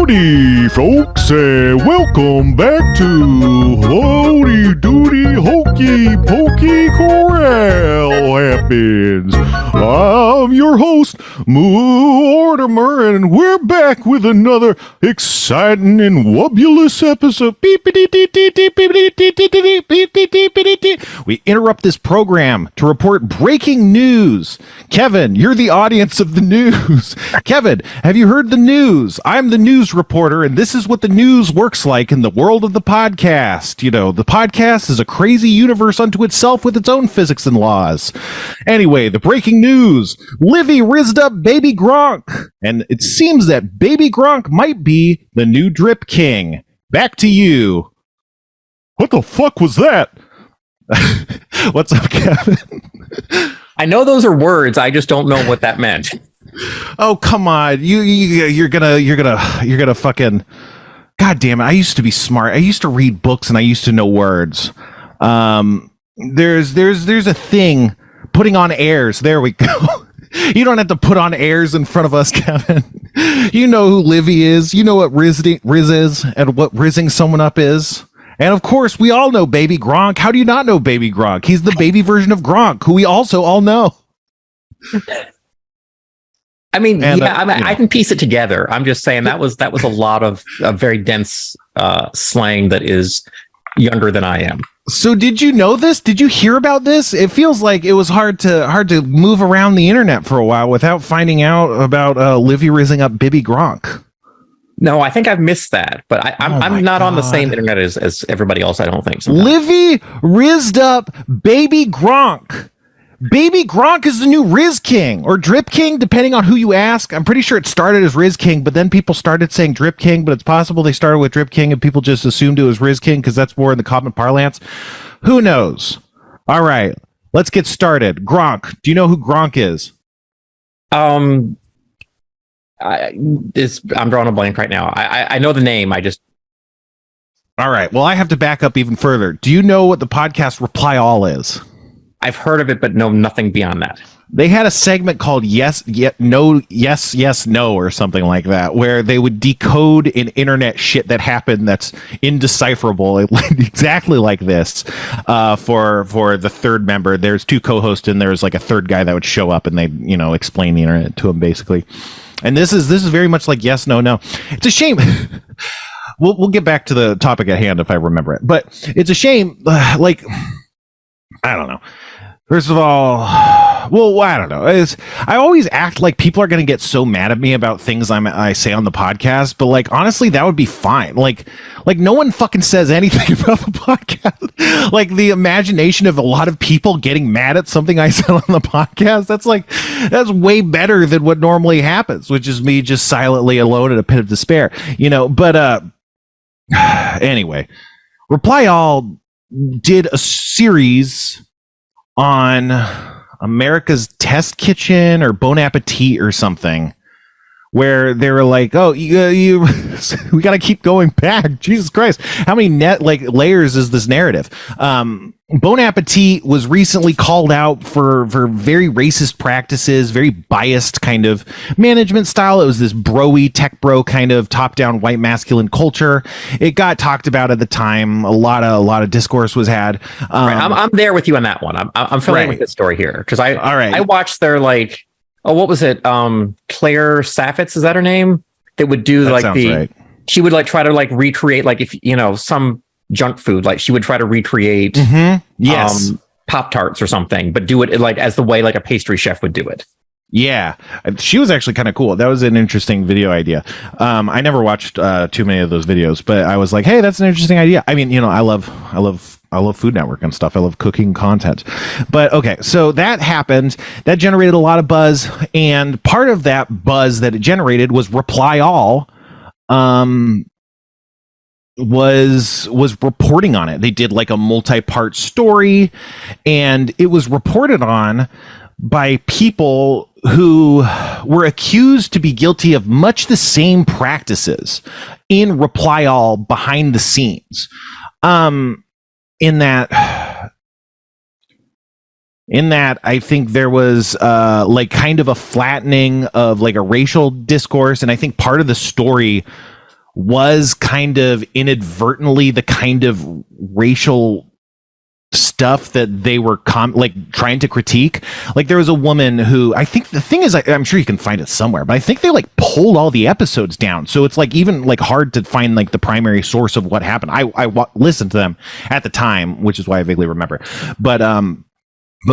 Howdy, folks, and welcome back to Howdy Doody Hokey Pokey Corral Happens. I'm your host, Mortimer, and we're back with another exciting and wobulous episode. We interrupt this program to report breaking news. Kevin, you're the audience of the news. Kevin, have you heard the news? I'm the news reporter, and this is what the news works like in the world of the podcast. You know, the podcast is a crazy universe unto itself with its own physics and laws. Anyway, the breaking news. Livy rizzed up baby Gronk, and it seems that baby Gronk might be the new drip king. Back to you. What the fuck was that? What's up, Kevin? I know those are words. I just don't know what that meant. Oh, come on. You're gonna fucking, God damn it. I used to be smart. I used to read books and I used to know words. There's a thing, putting on airs. There we go. You don't have to put on airs in front of us, Kevin. You know who Livy is. You know what rizz is and what rizzing someone up is. And of course, we all know baby Gronk. How do you not know baby Gronk? He's the baby version of Gronk, who we also all know. I mean, I can piece it together. I'm just saying that was a lot of very dense slang that is younger than I am. So did you know this? Did you hear about this? It feels like it was hard to move around the internet for a while without finding out about Livy rizzing up baby Gronk. No, I think I've missed that, but I'm not on the same internet as everybody else. I don't think so. Livy rizzed up baby Gronk. Baby Gronk is the new Rizz King or Drip King, depending on who you ask. I'm pretty sure it started as Rizz King, but then people started saying Drip King, but it's possible they started with Drip King and people just assumed it was Rizz King because that's more in the common parlance. Who knows? All right, let's get started. Gronk. Do you know who Gronk is? I'm drawing a blank right now. I know the name. All right. Well, I have to back up even further. Do you know what the podcast Reply All is? I've heard of it, but know nothing beyond that. They had a segment called Yes, No, or something like that, where they would decode an internet shit that happened that's indecipherable, exactly like this. For the third member, there's two co-hosts and there's like a third guy that would show up and they, explain the internet to him basically. And this is very much like Yes, No, No. It's a shame. We'll get back to the topic at hand if I remember it, but it's a shame. I don't know. First of all, well, I don't know. I always act like people are going to get so mad at me about things I say on the podcast, but honestly, that would be fine. Like no one fucking says anything about the podcast. Like the imagination of a lot of people getting mad at something I said on the podcast, that's way better than what normally happens, which is me just silently alone in a pit of despair, but anyway, Reply All did a series on America's Test Kitchen or Bon Appetit or something, where they were like, "Oh, you we got to keep going back." Jesus Christ, how many layers is this narrative? Bon Appetit was recently called out for very racist practices, very biased kind of management style. It was this bro-y, tech bro kind of top-down white masculine culture. It got talked about at the time. A lot of discourse was had. Right. I'm there with you on that one. I'm familiar with this story here because I watched their what was it? Claire Saffitz, is that her name? They would do right. She would try to recreate if some junk food, she would try to recreate Pop-Tarts or something, but do it as the way a pastry chef would do it. Yeah, she was actually kind of cool. That was an interesting video idea. I never watched too many of those videos, but I was like, hey, that's an interesting idea. I mean, I love Food Network and stuff. I love cooking content. But okay, so that happened. That generated a lot of buzz, and part of that buzz that it generated was Reply All was reporting on it. They did a multi-part story, and it was reported on by people who were accused to be guilty of much the same practices in Reply All behind the scenes. In that I think there was kind of a flattening of a racial discourse, and I think part of the story was kind of inadvertently the kind of racial stuff that they were trying to critique. Like there was a woman who, I think the thing is, I'm sure you can find it somewhere, but I think they like pulled all the episodes down, so it's like even like hard to find like the primary source of what happened. I listened to them at the time, which is why I vaguely remember, but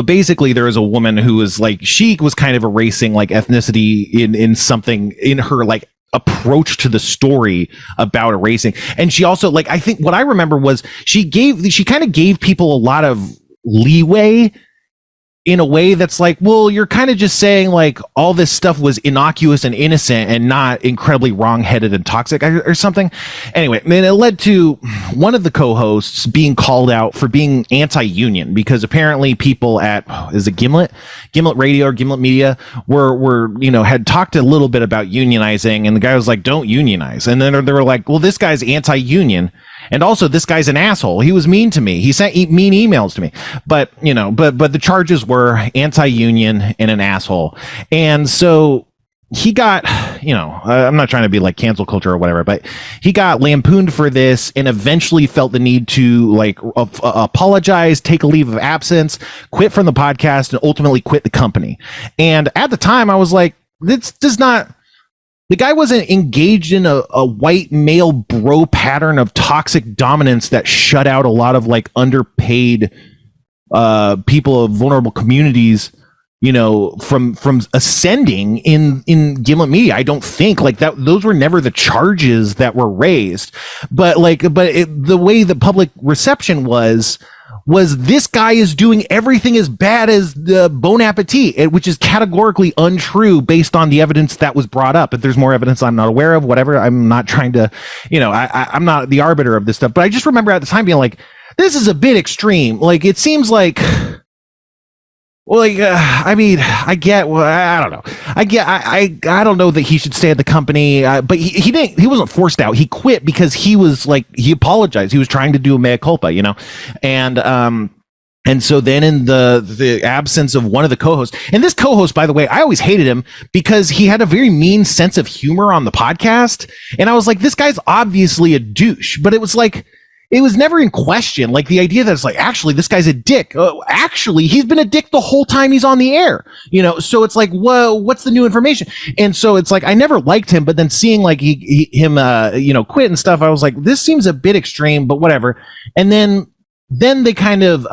basically there was a woman who was like, she was kind of erasing like ethnicity in something in her like approach to the story about erasing. And she also, like, I think what I remember was she kind of gave people a lot of leeway in a way that's like, well, you're kind of just saying like all this stuff was innocuous and innocent and not incredibly wrong-headed and toxic or something. Anyway, I mean, it led to one of the co-hosts being called out for being anti-union because apparently people at, is it Gimlet Radio or Gimlet Media were had talked a little bit about unionizing, and the guy was like, don't unionize. And then they were like, well, this guy's anti-union. And also, this guy's an asshole. He was mean to me. He sent mean emails to me. But the charges were anti-union and an asshole. And so he got, I'm not trying to be like cancel culture or whatever, but he got lampooned for this and eventually felt the need to like apologize, take a leave of absence, quit from the podcast, and ultimately quit the company. And at the time, I was like, this does not... The guy wasn't engaged in a white male bro pattern of toxic dominance that shut out a lot of like underpaid people of vulnerable communities, from ascending in Gimlet Media. I don't think like that. Those were never the charges that were raised, but the way the public reception was this guy is doing everything as bad as the Bon Appetit, which is categorically untrue based on the evidence that was brought up. If there's more evidence I'm not aware of, whatever, I'm not trying to, I'm not the arbiter of this stuff. But I just remember at the time being like, this is a bit extreme. Like, it seems like... Well, I get. Well, I don't know. I don't know that he should stay at the company. But he didn't. He wasn't forced out. He quit because he was like, he apologized. He was trying to do a mea culpa, And so then in the absence of one of the co-hosts, and this co-host, by the way, I always hated him because he had a very mean sense of humor on the podcast, and I was like, this guy's obviously a douche. But it was like, it was never in question. Like the idea that it's like, actually, this guy's a dick. Actually, he's been a dick the whole time he's on the air. So it's like, whoa, what's the new information? And so it's like, I never liked him, but then seeing like him quit and stuff, I was like, this seems a bit extreme, but whatever. And then they kind of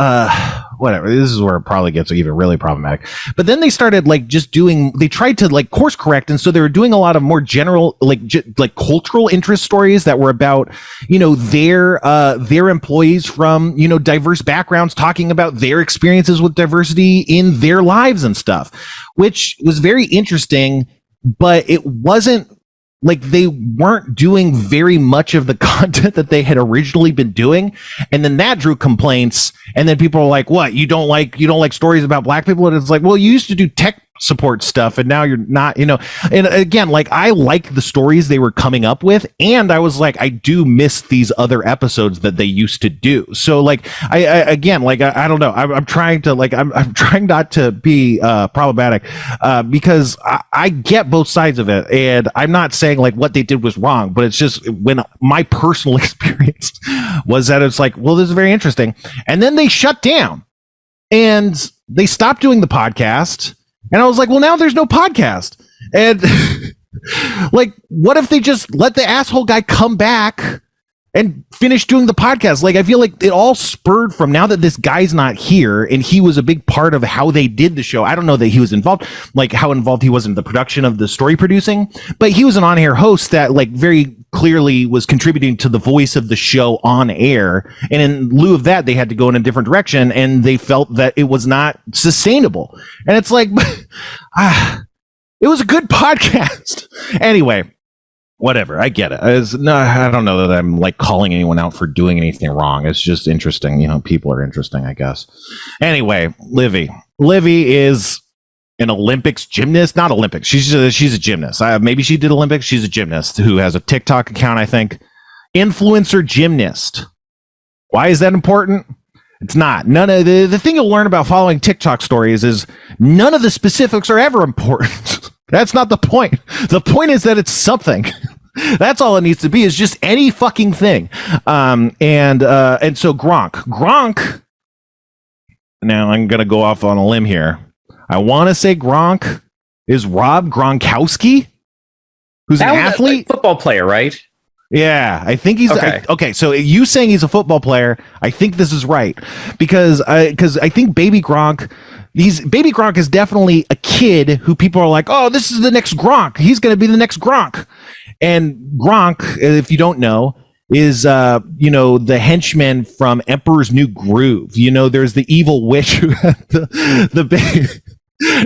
whatever, this is where it probably gets even really problematic, but then they started like they tried to like course correct, and so they were doing a lot of more general like cultural interest stories that were about their employees from diverse backgrounds talking about their experiences with diversity in their lives and stuff, which was very interesting, but it wasn't like they weren't doing very much of the content that they had originally been doing. And then that drew complaints. And then people were like, what? You don't like stories about black people? And it's like, well, you used to do tech support stuff and now you're not, and again, like I like the stories they were coming up with. And I was like, I do miss these other episodes that they used to do. So like, I don't know. I'm trying to like, I'm trying not to be problematic because I get both sides of it. And I'm not saying like what they did was wrong, but it's just when my personal experience was that it's like, well, this is very interesting. And then they shut down and they stopped doing the podcast. And I was like, well, now there's no podcast. And like, what if they just let the asshole guy come back and finish doing the podcast? Like, I feel like it all spurred from now that this guy's not here and he was a big part of how they did the show. I don't know that he was involved, like how involved he was in the production of the story producing, but he was an on-air host that like very clearly was contributing to the voice of the show on air. And in lieu of that, they had to go in a different direction and they felt that it was not sustainable. And it's like, it was a good podcast. Anyway, whatever. I get it. I don't know that I'm like calling anyone out for doing anything wrong. It's just interesting. People are interesting, I guess. Anyway, Livy is an Olympics gymnast, not Olympics. She's a gymnast. Maybe she did Olympics. She's a gymnast who has a TikTok account, I think. Influencer gymnast. Why is that important? It's not. None of the thing you'll learn about following TikTok stories is none of the specifics are ever important. That's not the point. The point is that it's something. That's all it needs to be, is just any fucking thing. And so Gronk. Now I'm gonna go off on a limb here. I want to say Gronk is Rob Gronkowski, who's an athlete, football player, right? Yeah, I think he's okay. So you saying he's a football player, I think this is right, because I think Baby Gronk is definitely a kid who people are like, oh, this is the next Gronk. He's going to be the next Gronk. And Gronk, if you don't know, is the henchman from Emperor's New Groove. There's the evil witch who had the big.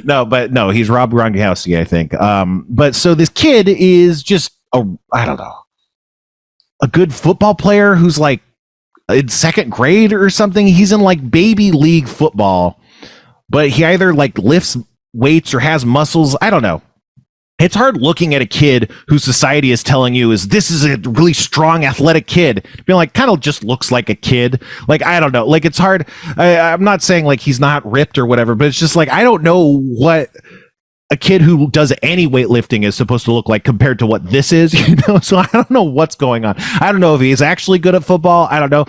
No, he's Rob Gronkowski, I think. But so this kid is just I don't know, a good football player who's like in second grade or something. He's in like baby league football, but he either like lifts weights or has muscles. I don't know. It's hard looking at a kid who society is telling you this is a really strong athletic kid, being like, kind of just looks like a kid. Like, I don't know. Like, it's hard. I'm not saying like he's not ripped or whatever, but it's just like, I don't know what a kid who does any weightlifting is supposed to look like compared to what this is, so I don't know what's going on. I don't know if he's actually good at football. I don't know.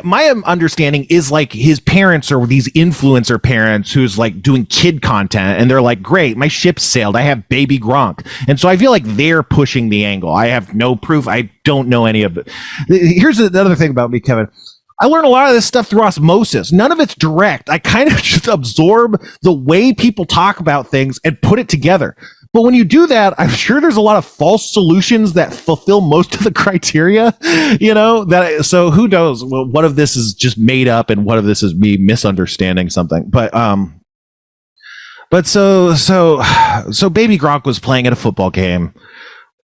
My understanding is like his parents are these influencer parents who's like doing kid content, and they're like, great, my ship sailed, I have baby Gronk. And so I feel like they're pushing the angle. I have no proof. I don't know any of it. Here's another thing about me, Kevin. I learn a lot of this stuff through osmosis. None of it's direct. I kind of just absorb the way people talk about things and put it together. But when you do that, I'm sure there's a lot of false solutions that fulfill most of the criteria, so who knows? Well, what of this is just made up and what of this is me misunderstanding something. But so Baby Gronk was playing at a football game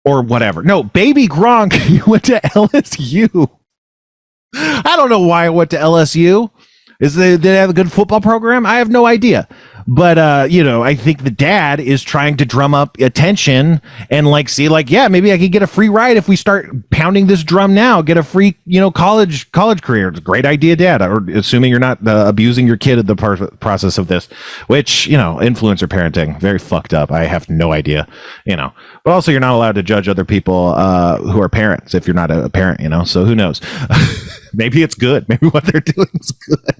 or whatever. No, Baby Gronk, he went to LSU. I don't know why I went to LSU. Did they have a good football program? I have no idea. But I think the dad is trying to drum up attention and yeah, maybe I could get a free ride if we start pounding this drum now. Get a free, college career. It's a great idea, Dad. Or assuming you're not abusing your kid in the process of this, which influencer parenting, very fucked up. I have no idea. But also you're not allowed to judge other people who are parents if you're not a parent. So who knows? Maybe it's good. Maybe what they're doing is good.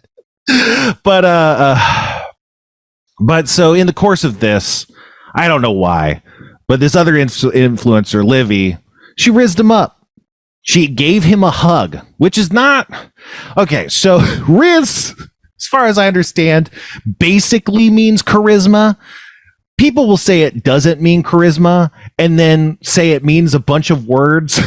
But so in the course of this, I don't know why, but this other influencer, Livy, she rizzed him up. She gave him a hug, which is not okay. So rizz, as far as I understand, basically means charisma. People will say it doesn't mean charisma and then say it means a bunch of words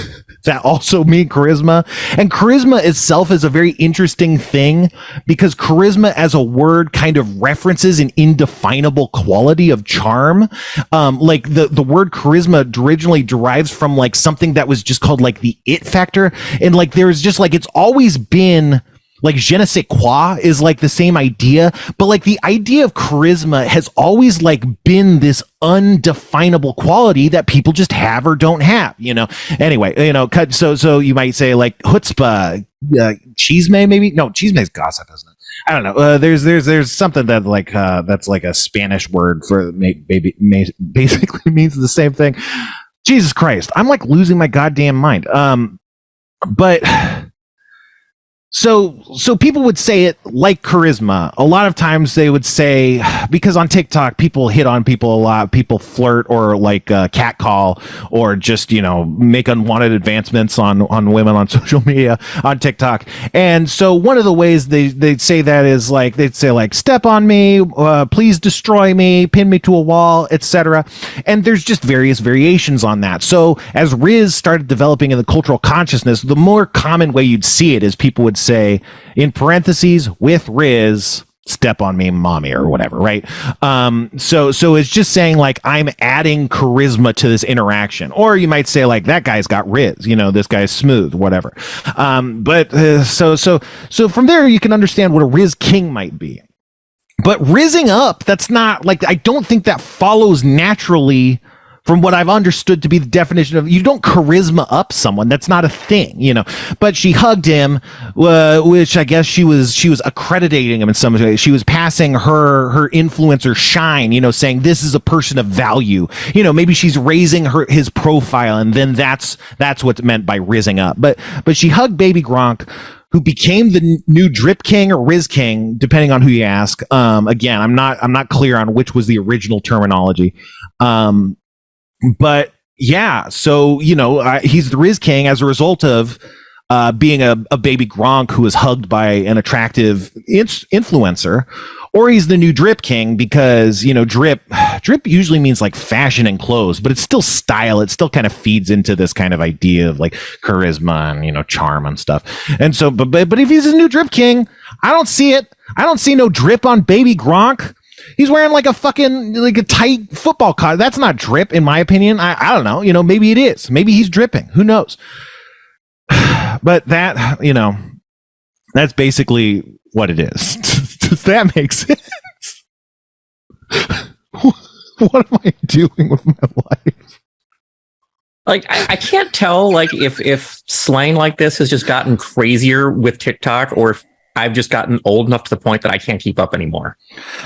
that also mean charisma. And charisma itself is a very interesting thing because charisma as a word kind of references an indefinable quality of charm. Like the word charisma originally derives from like something that was just called like the it factor. And like there's just like it's always been like je ne sais quoi is like the same idea, but like the idea of charisma has always like been this undefinable quality that people just have or don't have, Anyway, so you might say like chutzpah, chisme maybe? No, chisme is gossip, isn't it? I don't know. There's something that like that's like a Spanish word for basically means the same thing. Jesus Christ, I'm like losing my goddamn mind. But So people would say it like charisma. A lot of times they would say, because on TikTok, people hit on people a lot. People flirt or like catcall or just, make unwanted advancements on women on social media on TikTok. And so one of the ways they'd say that is like, they'd say like, step on me, please destroy me, pin me to a wall, etc. And there's just various variations on that. So as rizz started developing in the cultural consciousness, the more common way you'd see it is people would say in parentheses with rizz, step on me, mommy, or whatever, right? So it's just saying like I'm adding charisma to this interaction, or you might say like that guy's got rizz, this guy's smooth, whatever. So from there you can understand what a rizz king might be. But rizzing up, that's not like I don't think that follows naturally from what I've understood to be the definition of, you don't charisma up someone. That's not a thing, you know. But she hugged him, which I guess she was accrediting him in some way. She was passing her influencer shine, you know, saying this is a person of value. You know, maybe she's raising his profile, and then that's what's meant by rizzing up. But she hugged baby Gronk, who became the new Drip King or Rizz King, depending on who you ask. Again, I'm not clear on which was the original terminology. But yeah, so, you know, he's the Rizz King as a result of being a baby Gronk who was hugged by an attractive influencer, or he's the new Drip King because, you know, drip usually means like fashion and clothes, but it's still style. It still kind of feeds into this kind of idea of like charisma and, you know, charm and stuff. And so, but if he's a new Drip King, I don't see it. I don't see no drip on baby Gronk. He's wearing like a fucking, like a tight football costume. That's not drip, in my opinion. I don't know. You know, maybe it is. Maybe he's dripping. Who knows? But that, you know, that's basically what it is. Does that make sense? What am I doing with my life? Like, I can't tell, like, if slang like this has just gotten crazier with TikTok, or if I've just gotten old enough to the point that I can't keep up anymore.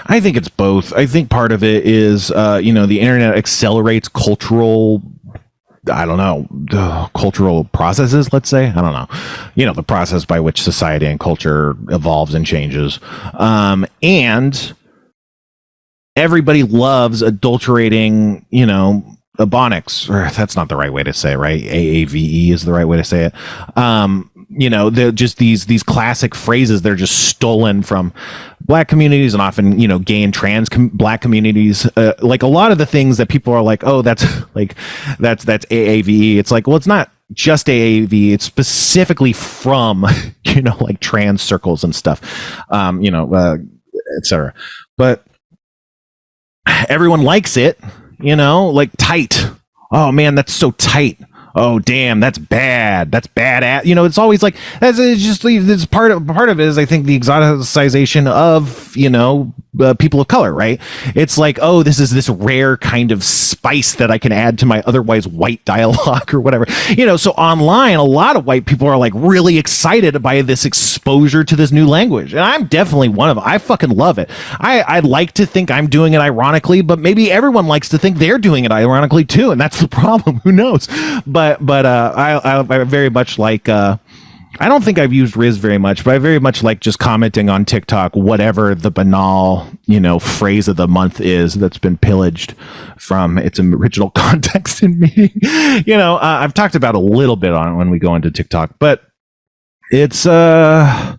I think it's both. I think part of it is, you know, the internet accelerates cultural, I don't know, cultural processes, let's say. I don't know. You know, the process by which society and culture evolves and changes. And everybody loves adulterating, you know, Ebonics, or that's not the right way to say it, right? AAVE is the right way to say it. You know, they're just these classic phrases. They're just stolen from Black communities and often, you know, gay and trans Black communities. Like a lot of the things that people are like, oh, that's AAVE. It's like, well, it's not just AAVE. It's specifically from, you know, like trans circles and stuff, you know, etc. But everyone likes it, you know, like tight. Oh man, that's so tight. Oh damn, that's bad. That's bad. You know, it's always like it's part of it is, I think, the exoticization of, you know, people of color, right? It's like, oh, this is this rare kind of spice that I can add to my otherwise white dialogue or whatever. You know, so online, a lot of white people are like really excited by this exposure to this new language, and I'm definitely one of them. I fucking love it. I'd like to think I'm doing it ironically, but maybe everyone likes to think they're doing it ironically too, and that's the problem. Who knows? But I very much like, I don't think I've used Rizz very much, but I very much like just commenting on TikTok whatever the banal, you know, phrase of the month is that's been pillaged from its original context and meaning. You know, I've talked about a little bit on it when we go into TikTok, but it's I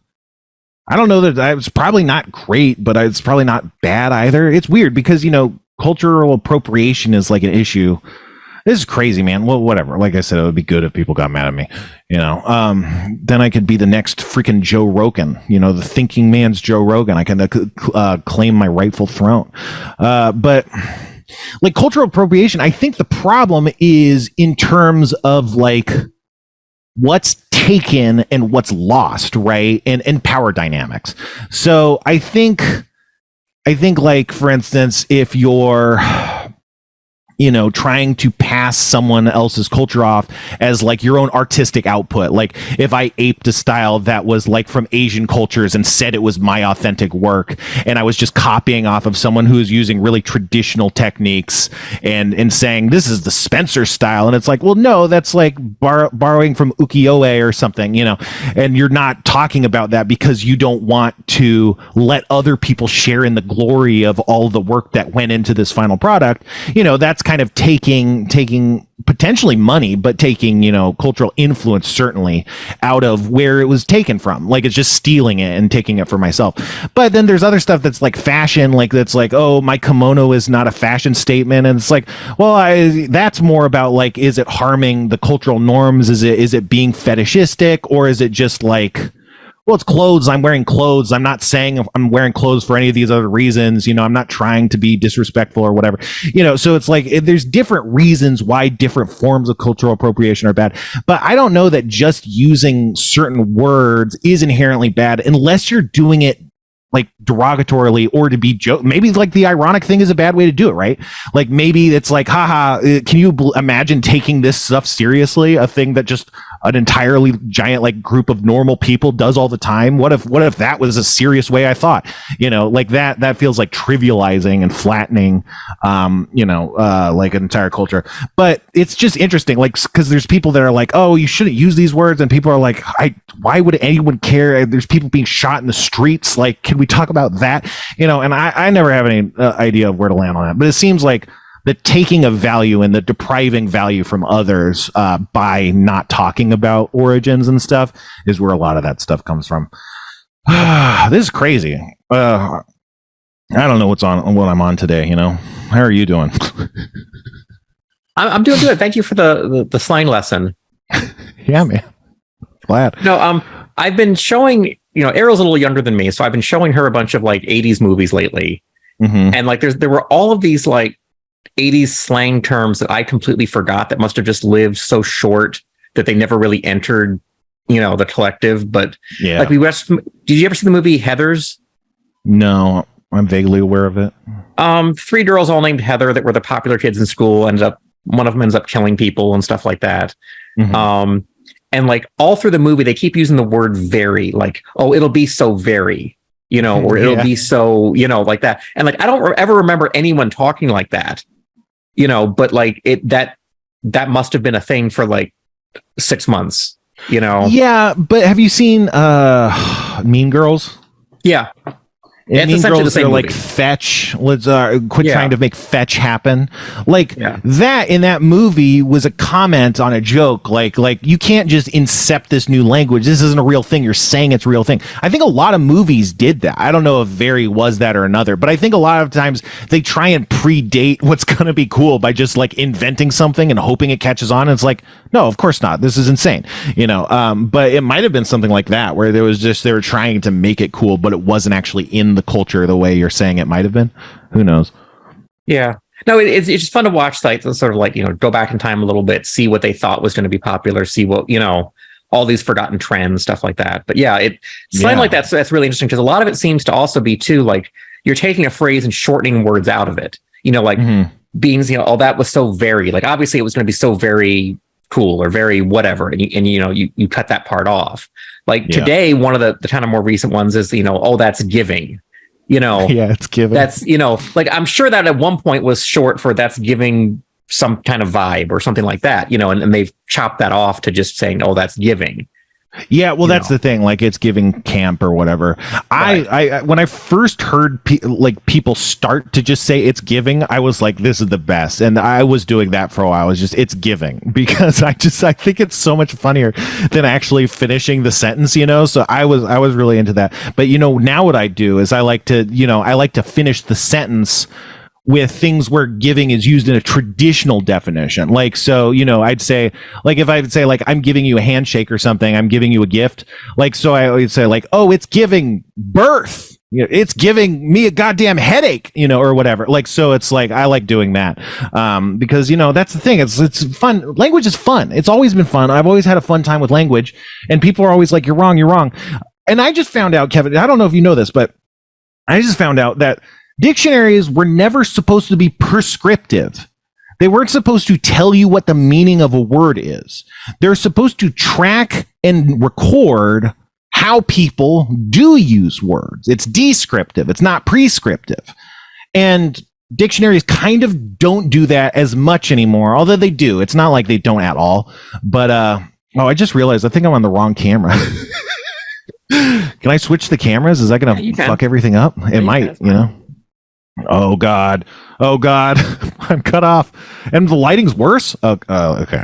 don't know that it's probably not great, but it's probably not bad either. It's weird because, you know, cultural appropriation is like an issue. This is crazy, man. Well, whatever. Like I said, it would be good if people got mad at me, you know. Then I could be the next freaking Joe Rogan, you know, the thinking man's Joe Rogan. I can claim my rightful throne. But like cultural appropriation, I think the problem is in terms of like what's taken and what's lost, right? And power dynamics. So I think like, for instance, if you're, you know, trying to pass someone else's culture off as like your own artistic output. Like if I aped a style that was like from Asian cultures and said it was my authentic work, and I was just copying off of someone who's using really traditional techniques and saying this is the Spencer style, and it's like, well, no, that's like borrowing from ukiyo-e or something, you know, and you're not talking about that because you don't want to let other people share in the glory of all the work that went into this final product. You know, that's kind of taking potentially money, but taking, you know, cultural influence certainly out of where it was taken from. Like it's just stealing it and taking it for myself. But then there's other stuff that's like fashion, like that's like, oh, my kimono is not a fashion statement, and it's like, well, that's more about like, is it harming the cultural norms? Is it being fetishistic, or is it just like, well, it's clothes. I'm wearing clothes. I'm not saying I'm wearing clothes for any of these other reasons. You know, I'm not trying to be disrespectful or whatever. You know, so it's like there's different reasons why different forms of cultural appropriation are bad. But I don't know that just using certain words is inherently bad unless you're doing it like derogatorily or to be joke. Maybe like the ironic thing is a bad way to do it, right? Like maybe it's like, haha, can you imagine taking this stuff seriously? A thing that just an entirely giant like group of normal people does all the time. What if that was a serious way I thought? Like that feels like trivializing and flattening, like an entire culture. But it's just interesting, like, because there's people that are like, oh, you shouldn't use these words, and people are like, why would anyone care? There's people being shot in the streets. Like, can we talk about that? And I never have any idea of where to land on that. But it seems like the taking of value and the depriving value from others by not talking about origins and stuff is where a lot of that stuff comes from. This is crazy. I don't know what I'm on today. How are you doing? I'm doing good. Thank you for the slang lesson. Yeah, man. Glad. No, I've been showing, Ariel's a little younger than me, so I've been showing her a bunch of like 80s movies lately. Mm-hmm. And like there were all of these like 80s slang terms that I completely forgot that must have just lived so short that they never really entered, the collective. But yeah, like did you ever see the movie Heathers? No, I'm vaguely aware of it. 3 girls all named Heather that were the popular kids in school. One of them ends up killing people and stuff like that. Mm-hmm. And like all through the movie, they keep using the word very, like, oh, it'll be so very, or it'll be so, like that. And like, I don't ever remember anyone talking like that, but like that must have been a thing for like 6 months, Yeah. But have you seen Mean Girls? Yeah. And Mean Girls are like fetch. Let's quit trying to make fetch happen. Like that in that movie was a comment on a joke. Like you can't just incept this new language. This isn't a real thing. You're saying it's a real thing. I think a lot of movies did that. I don't know if Very was that or another, but I think a lot of times they try and predate what's going to be cool by just like inventing something and hoping it catches on. And it's like, no, of course not. This is insane. But it might have been something like that where they were trying to make it cool, but it wasn't actually in the culture the way you're saying it might have been. Who knows? Yeah. No, it's just fun to watch, like, sort of like, go back in time a little bit, see what they thought was going to be popular, see what, all these forgotten trends, stuff like that. But yeah, slang like that's really interesting because a lot of it seems to also be too, like, you're taking a phrase and shortening words out of it. Like beings, oh, that was so very, like, obviously it was going to be so very cool or very whatever. And you cut that part off. Like today, one of the kind of more recent ones is, oh, that's giving. Yeah, it's giving. That's, like, I'm sure that at one point was short for that's giving some kind of vibe or something like that, and they've chopped that off to just saying, oh, that's giving. Yeah, well, that's the thing. Like, it's giving camp or whatever. Right. I when I first heard people start to just say it's giving, I was like, this is the best. And I was doing that for a while. It's giving because I think it's so much funnier than actually finishing the sentence, So I was really into that. But now what I do is I like to finish the sentence with things where giving is used in a traditional definition. Like, so, I'd say, like, if I would say, like, I'm giving you a handshake or something, I'm giving you a gift. Like, so I would say, like, oh, it's giving birth. It's giving me a goddamn headache, or whatever. Like, so it's like, I like doing that. Because, that's the thing. It's fun. Language is fun. It's always been fun. I've always had a fun time with language. And people are always like, you're wrong, you're wrong. And I just found out, Kevin, I don't know if you know this, but I just found out that dictionaries were never supposed to be prescriptive. They weren't supposed to tell you what the meaning of a word is. They're supposed to track and record how people do use words. It's descriptive. It's not prescriptive. And dictionaries kind of don't do that as much anymore, although they do. It's not like they don't at all. But, I just realized I think I'm on the wrong camera. Can I switch the cameras? Is that going to fuck everything up? It might, Oh God. I'm cut off. And the lighting's worse? Okay.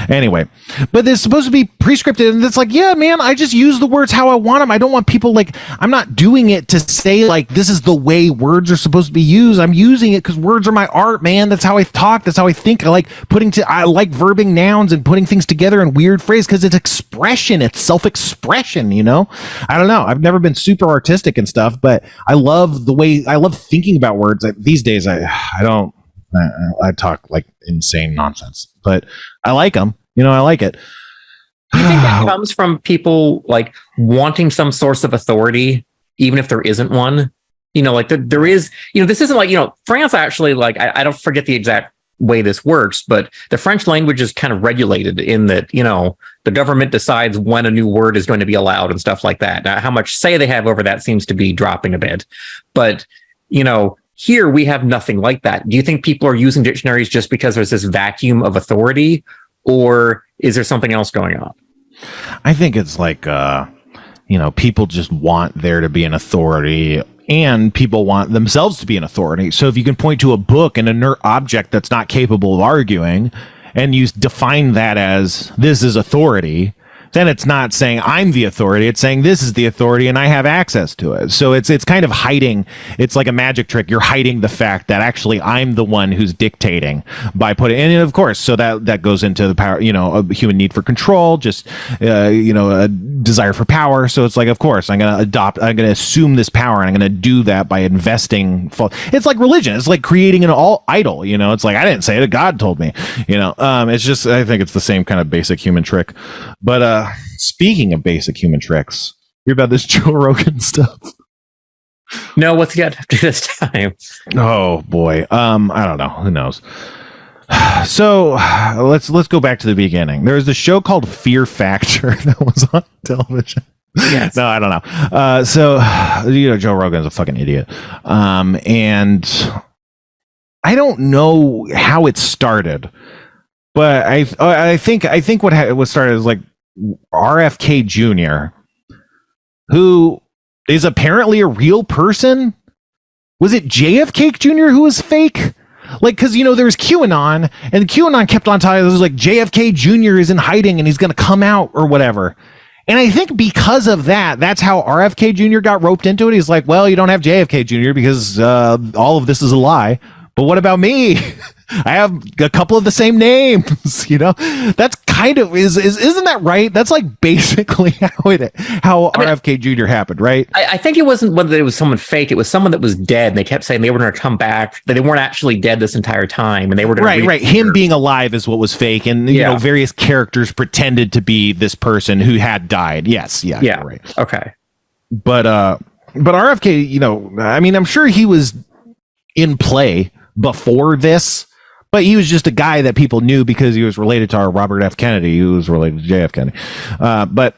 Anyway, but it's supposed to be prescriptive, and it's like, yeah, man, I just use the words how I want them. I don't want people, like, I'm not doing it to say, like, this is the way words are supposed to be used. I'm using it because words are my art, man. That's how I talk. That's how I think. I like verbing nouns and putting things together in weird phrases because it's expression. It's self-expression, I don't know. I've never been super artistic and stuff, but I love thinking about words. These days, I talk like insane nonsense, but I like them. I like it. Do you think that comes from people like wanting some source of authority even if there isn't one. Like there is, this isn't like, France actually, like, I don't forget the exact way this works, but the French language is kind of regulated in that, the government decides when a new word is going to be allowed and stuff like that. Now, how much say they have over that seems to be dropping a bit. But, here we have nothing like that. Do you think people are using dictionaries just because there's this vacuum of authority, or is there something else going on? I think it's like, people just want there to be an authority, and people want themselves to be an authority. So if you can point to a book, an inert object that's not capable of arguing, and you define that as this is authority, then it's not saying I'm the authority. It's saying this is the authority and I have access to it. So it's kind of hiding. It's like a magic trick. You're hiding the fact that actually I'm the one who's dictating by putting, and of course, so that goes into the power, a human need for control, just, a desire for power. So it's like, of course, I'm going to assume this power, and I'm going to do that by investing. It's like religion. It's like creating an idol, it's like, I didn't say it. God told me, it's just, I think it's the same kind of basic human trick. But, speaking of basic human tricks, hear about this Joe Rogan stuff? No, what's he got to do this time? Oh boy, I don't know. Who knows? So let's go back to the beginning. There's a show called Fear Factor that was on television. Yes. No, I don't know. So Joe Rogan's a fucking idiot, and I don't know how it started, but I think what started is like RFK Jr., who is apparently a real person. Was it JFK Jr. who was fake? Like, because there was QAnon, and QAnon kept on telling us like JFK Jr. is in hiding and he's going to come out or whatever. And I think because of that, that's how RFK Jr. got roped into it. He's like, well, you don't have JFK Jr. because all of this is a lie. But what about me? I have a couple of the same names, That's kind of isn't that right? That's like basically how RFK Jr. happened, right? I think it wasn't whether it was someone fake. It was someone that was dead, and they kept saying they were going to come back. That they weren't actually dead this entire time, and they were going to right. Him being alive is what was fake, and various characters pretended to be this person who had died. Yes, yeah, right. Okay, but RFK, I mean, I'm sure he was in play before this, but he was just a guy that people knew because he was related to our Robert F. Kennedy, who was related to JF Kennedy. But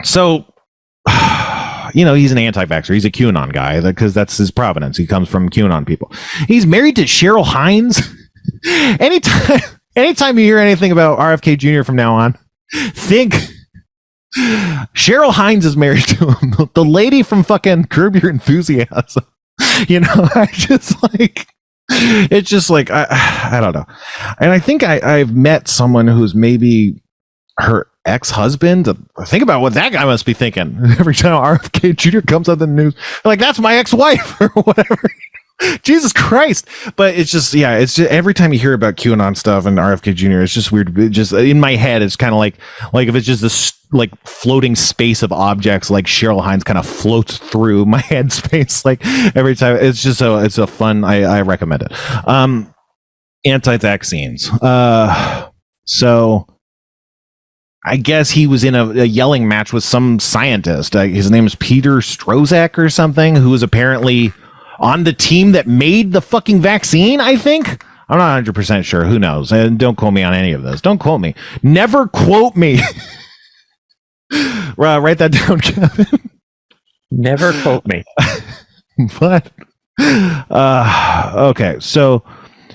so, he's an anti-vaxxer. He's a QAnon guy because that's his provenance. He comes from QAnon people. He's married to Cheryl Hines. Anytime you hear anything about RFK Jr. from now on, think Cheryl Hines is married to him. The lady from fucking Curb Your Enthusiasm. I just like, it's just like, I don't know. And I think I've met someone who's maybe her ex-husband. Think about what that guy must be thinking every time RFK Jr. comes up in the news. Like, that's my ex-wife or whatever. Jesus Christ. But it's just every time you hear about QAnon stuff and RFK Jr., it's just weird. It just in my head, it's kind of like if it's just this like floating space of objects, like Cheryl Hines kind of floats through my head space. Like every time, it's just it's a fun. I recommend it. Anti-vaccines. So I guess he was in a yelling match with some scientist. His name is Peter Strozak or something, who was apparently on the team that made the fucking vaccine, I think. I'm not 100% sure. Who knows? And don't quote me on any of this. Don't quote me. Never quote me. Write that down, Kevin. Never quote me. But okay, so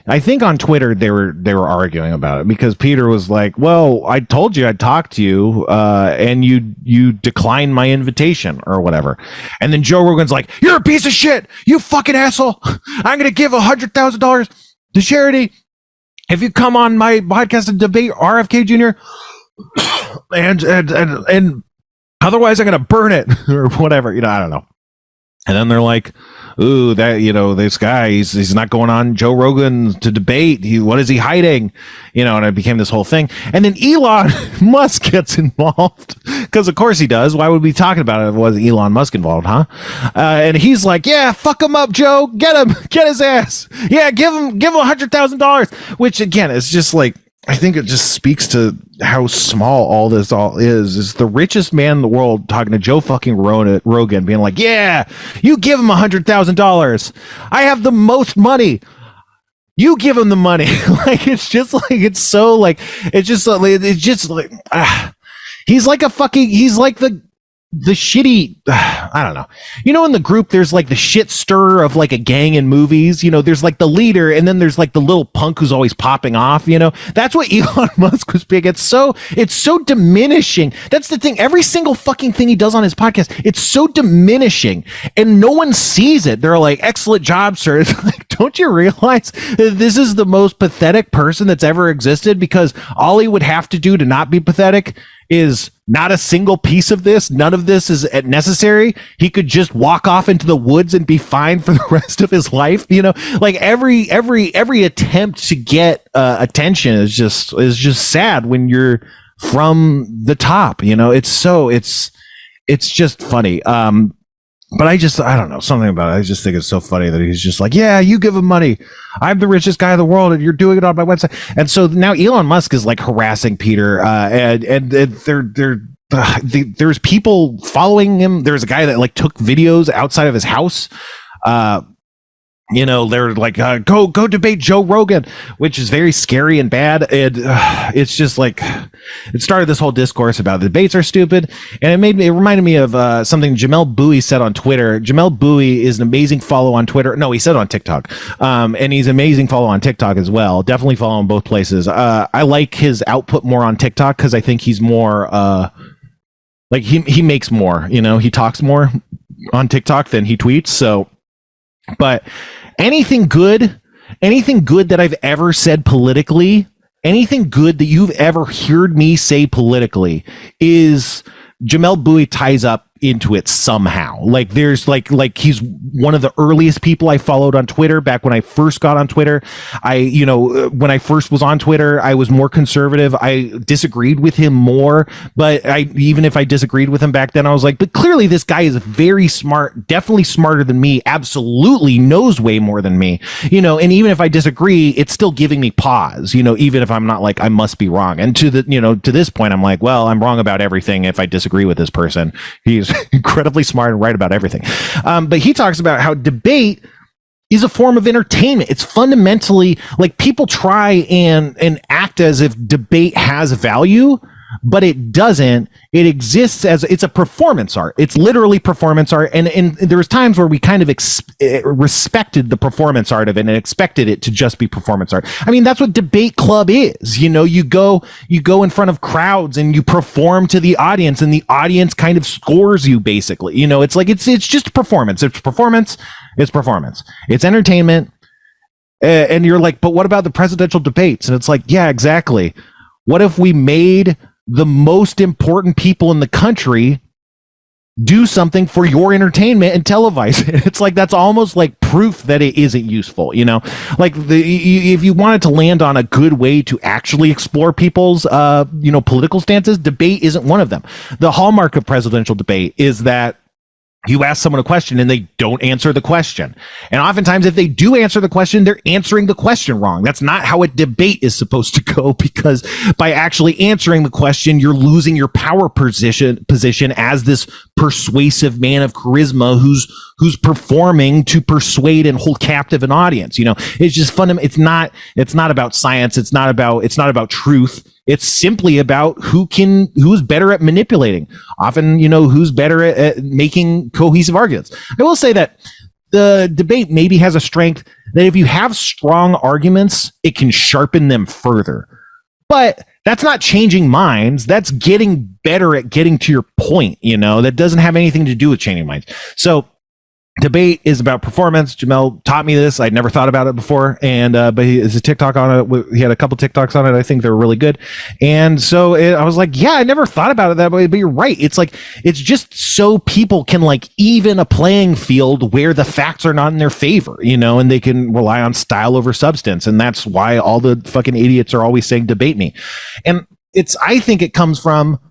I think on Twitter they were arguing about it because Peter was like, "Well, I told you I'd talk to you, and you declined my invitation or whatever." And then Joe Rogan's like, "You're a piece of shit, you fucking asshole! I'm gonna give $100,000 to charity if you come on my podcast and debate RFK Jr. and otherwise I'm gonna burn it or whatever." I don't know. And then they're like, ooh, that, this guy, he's not going on Joe Rogan to debate. What is he hiding? And it became this whole thing. And then Elon Musk gets involved because of course he does. Why would we be talking about it if it was Elon Musk involved, huh? And he's like, yeah, fuck him up, Joe. Get him, get his ass. Yeah, give him $100,000. Which again, is just like, I think it just speaks to how small all this is the richest man in the world talking to Joe fucking Rogan being like, yeah, you give him $100,000. I have the most money. You give him the money. Like, it's just like, it's so like, it's just like, he's like the shitty, I don't know. You know, in the group, there's like the shit stirrer of like a gang in movies. You know, there's like the leader, and then there's like the little punk who's always popping off. You know, that's what Elon Musk was big. It's so diminishing. That's the thing. Every single fucking thing he does on his podcast, it's so diminishing, and no one sees it. They're like, excellent job, sir. It's like, don't you realize this is the most pathetic person that's ever existed? Because all he would have to do to not be pathetic is not a single piece of this. None of this is necessary. He could just walk off into the woods and be fine for the rest of his life. You know, like every attempt to get attention is just sad when you're from the top. You know, it's just funny. But I don't know, something about it. I just think it's so funny that he's just like, yeah, you give him money. I'm the richest guy in the world, and you're doing it on my website. And so now Elon Musk is like harassing Peter, and there's people following him. There's a guy that like took videos outside of his house. You know, they're like, go debate Joe Rogan, which is very scary and bad. It's just like, it started this whole discourse about the debates are stupid. And it reminded me of something Jamel Bowie said on Twitter. Jamel Bowie is an amazing follow on Twitter. No, he said it on TikTok. And he's an amazing follow on TikTok as well. Definitely follow him both places. I like his output more on TikTok because I think he's more, like he makes more, you know, he talks more on TikTok than he tweets. So, but anything good that I've ever said politically, anything good that you've ever heard me say politically is Jamel Bowie ties up into it somehow. Like there's like he's one of the earliest people I followed on Twitter back when I first got on Twitter. When I first was on Twitter, I was more conservative. I disagreed with him more, but even if I disagreed with him back then, I was like, but clearly this guy is very smart, definitely smarter than me, absolutely knows way more than me, you know, and even if I disagree, it's still giving me pause, you know, even if I'm not like, I must be wrong. And to this point, I'm like, well, I'm wrong about everything if I disagree with this person. He's incredibly smart and right about everything. But he talks about how debate is a form of entertainment. It's fundamentally like people try and act as if debate has value, but it doesn't. It exists as it's a performance art. It's literally performance art. And there was times where we kind of respected the performance art of it and expected it to just be performance art. I mean, that's what debate club is. You know, you go in front of crowds and you perform to the audience, and the audience kind of scores you basically. You know, it's like, it's just performance. It's performance. It's performance. It's entertainment. And you're like, but what about the presidential debates? And it's like, yeah, exactly. What if we made the most important people in the country do something for your entertainment and televise it? It's like, that's almost like proof that it isn't useful, you know? Like if you wanted to land on a good way to actually explore people's, political stances, debate isn't one of them. The hallmark of presidential debate is that you ask someone a question and they don't answer the question. And oftentimes if they do answer the question, they're answering the question wrong. That's not how a debate is supposed to go, because by actually answering the question, you're losing your power position as this persuasive man of charisma who's performing to persuade and hold captive an audience. You know, it's just fundamental. It's not about science. It's not about truth. It's simply about who's better at manipulating. Often, you know, who's better at making cohesive arguments. I will say that the debate maybe has a strength that if you have strong arguments, it can sharpen them further. But that's not changing minds. That's getting better at getting to your point, you know. That doesn't have anything to do with changing minds. So debate is about performance. Jamel taught me this. I'd never thought about it before. And but he has a TikTok on it. He had a couple TikToks on it. I think they were really good. And so I was like, yeah, I never thought about it that way. But you're right. It's like, it's just so people can like even a playing field where the facts are not in their favor, you know, and they can rely on style over substance. And that's why all the fucking idiots are always saying debate me. And I think it comes from,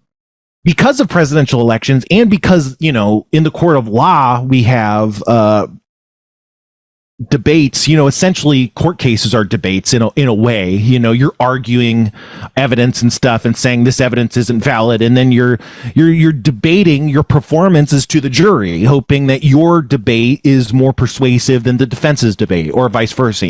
because of presidential elections, and because, you know, in the court of law, we have debates, essentially court cases are debates in a way. You're arguing evidence and stuff and saying this evidence isn't valid, and then you're debating your performances to the jury, hoping that your debate is more persuasive than the defense's debate, or vice versa.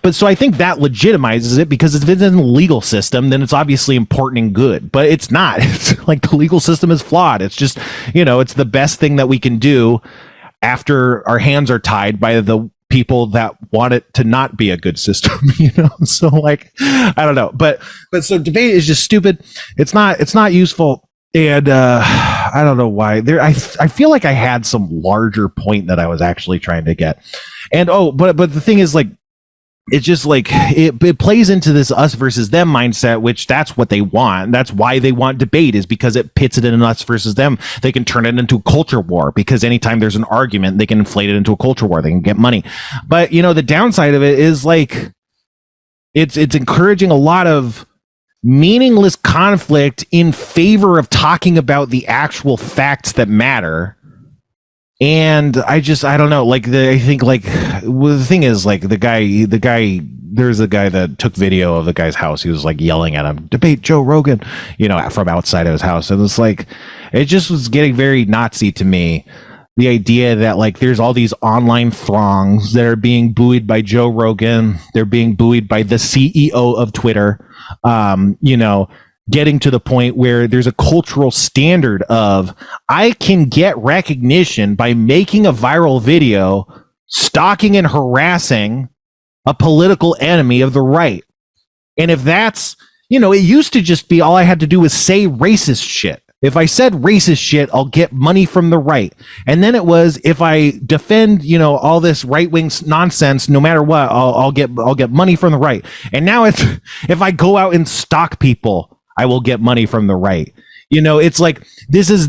But so I think that legitimizes it, because if it's in the legal system, then it's obviously important and good. But it's not. It's like the legal system is flawed. It's just, it's the best thing that we can do after our hands are tied by the people that want it to not be a good system. So like, I don't know, but so debate is just stupid. It's not useful. And I don't know why I feel like I had some larger point that I was actually trying to get. And but the thing is, like, it's just like it plays into this us versus them mindset, which that's what they want. That's why they want debate, is because it pits it in an us versus them. They can turn it into a culture war, because anytime there's an argument, they can inflate it into a culture war. They can get money. But the downside of it is, like, it's encouraging a lot of meaningless conflict in favor of talking about the actual facts that matter. And I don't know, like, I think, like, well, the thing is, like, the guy, there's a guy that took video of the guy's house. He was like yelling at him, "Debate Joe Rogan," from outside of his house. And it's like, it just was getting very Nazi to me. The idea that, like, there's all these online throngs that are being buoyed by Joe Rogan. They're being buoyed by the CEO of Twitter. Getting to the point where there's a cultural standard of, I can get recognition by making a viral video stalking and harassing a political enemy of the right. And if that's, it used to just be all I had to do was say racist shit. If I said racist shit, I'll get money from the right. And then it was, if I defend, all this right-wing nonsense, no matter what, I'll get money from the right. And now it's, if I go out and stalk people, I will get money from the right. It's like, this is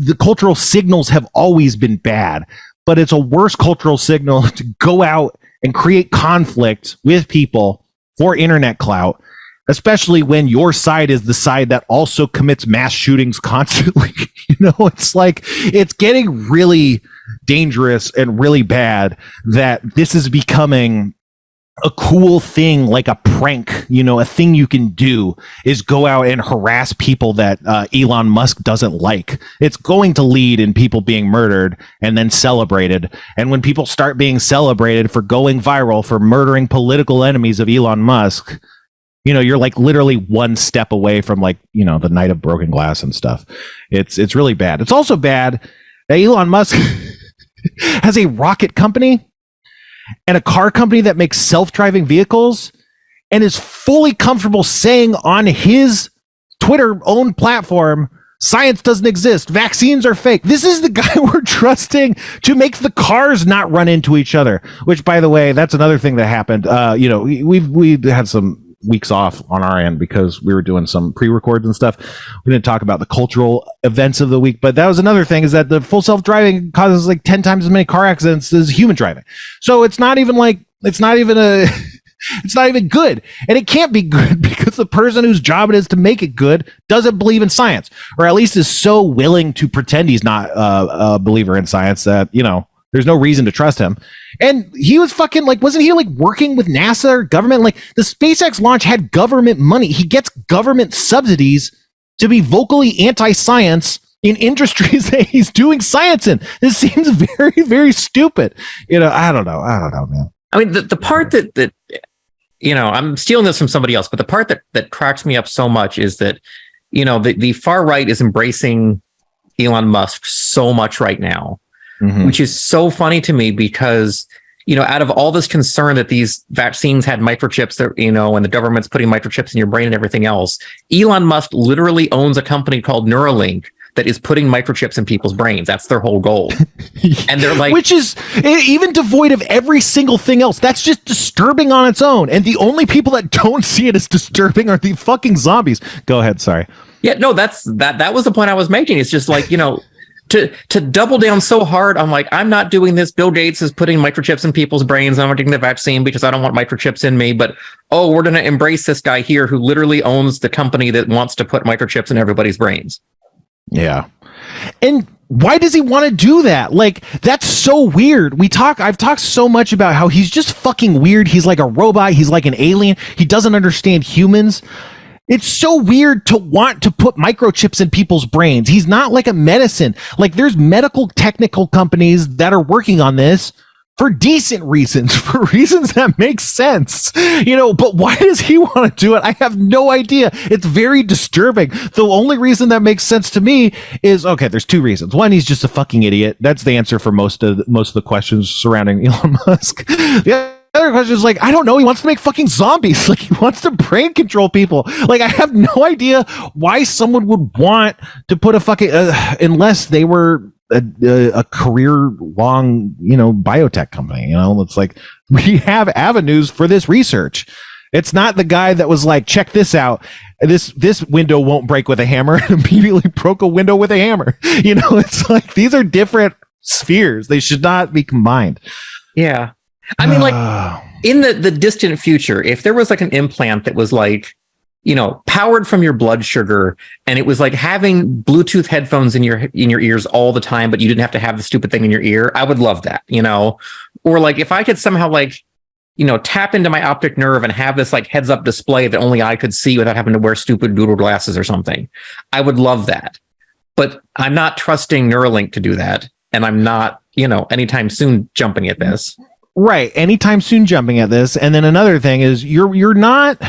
the cultural signals have always been bad, but it's a worse cultural signal to go out and create conflict with people for internet clout, especially when your side is the side that also commits mass shootings constantly. It's like, it's getting really dangerous and really bad that this is becoming a cool thing, like a prank. A thing you can do is go out and harass people that Elon Musk doesn't like. It's going to lead in people being murdered and then celebrated. And when people start being celebrated for going viral, for murdering political enemies of Elon Musk, you're like literally one step away from, like, the night of broken glass and stuff. It's really bad. It's also bad that Elon Musk has a rocket company and a car company that makes self-driving vehicles, and is fully comfortable saying on his Twitter-owned platform, science doesn't exist, vaccines are fake. This is the guy we're trusting to make the cars not run into each other, which, by the way, that's another thing that happened. We had some weeks off on our end because we were doing some pre-records and stuff. We didn't talk about the cultural events of the week, but that was another thing, is that the full self-driving causes like 10 times as many car accidents as human driving. So it's not even good. And it can't be good because the person whose job it is to make it good doesn't believe in science, or at least is so willing to pretend he's not a believer in science that, there's no reason to trust him. And he was fucking, like, wasn't he like working with NASA or government? Like, the SpaceX launch had government money. He gets government subsidies to be vocally anti-science in industries that he's doing science in. This seems very, very stupid. I don't know, man. I mean, the part that I'm stealing this from somebody else, but the part that cracks me up so much is that, the far right is embracing Elon Musk so much right now. Mm-hmm. Which is so funny to me because, out of all this concern that these vaccines had microchips that, and the government's putting microchips in your brain and everything else, Elon Musk literally owns a company called Neuralink that is putting microchips in people's brains. That's their whole goal. And they're like, which is even devoid of every single thing else. That's just disturbing on its own. And the only people that don't see it as disturbing are the fucking zombies. Go ahead. Sorry. Yeah, no, that was the point I was making. It's just like, to double down so hard on, like, I'm not doing this. Bill Gates is putting microchips in people's brains. I'm not taking the vaccine because I don't want microchips in me. But, we're going to embrace this guy here who literally owns the company that wants to put microchips in everybody's brains. Yeah. And why does he want to do that? Like, that's so weird. I've talked so much about how he's just fucking weird. He's like a robot. He's like an alien. He doesn't understand humans. It's so weird to want to put microchips in people's brains. He's not like a medicine. Like, there's medical technical companies that are working on this for decent reasons, for reasons that make sense, but why does he want to do it? I have no idea. It's very disturbing. The only reason that makes sense to me is, okay, there's two reasons. One, he's just a fucking idiot. That's the answer for most of the questions surrounding Elon Musk. The other question is, like, I don't know. He wants to make fucking zombies. Like, he wants to brain control people. Like, I have no idea why someone would want to put a fucking, unless they were a career-long, biotech company. It's like, we have avenues for this research. It's not the guy that was like, check this out. This window won't break with a hammer, and immediately broke a window with a hammer. It's like, these are different spheres. They should not be combined. Yeah. I mean, like, in the distant future, if there was like an implant that was like, powered from your blood sugar, and it was like having Bluetooth headphones in your ears all the time, but you didn't have to have the stupid thing in your ear, I would love that, or like if I could somehow like, tap into my optic nerve and have this like heads up display that only I could see without having to wear stupid doodle glasses or something. I would love that, but I'm not trusting Neuralink to do that. And I'm not, anytime soon jumping at this. Right. Anytime soon jumping at this. And then another thing is you're not,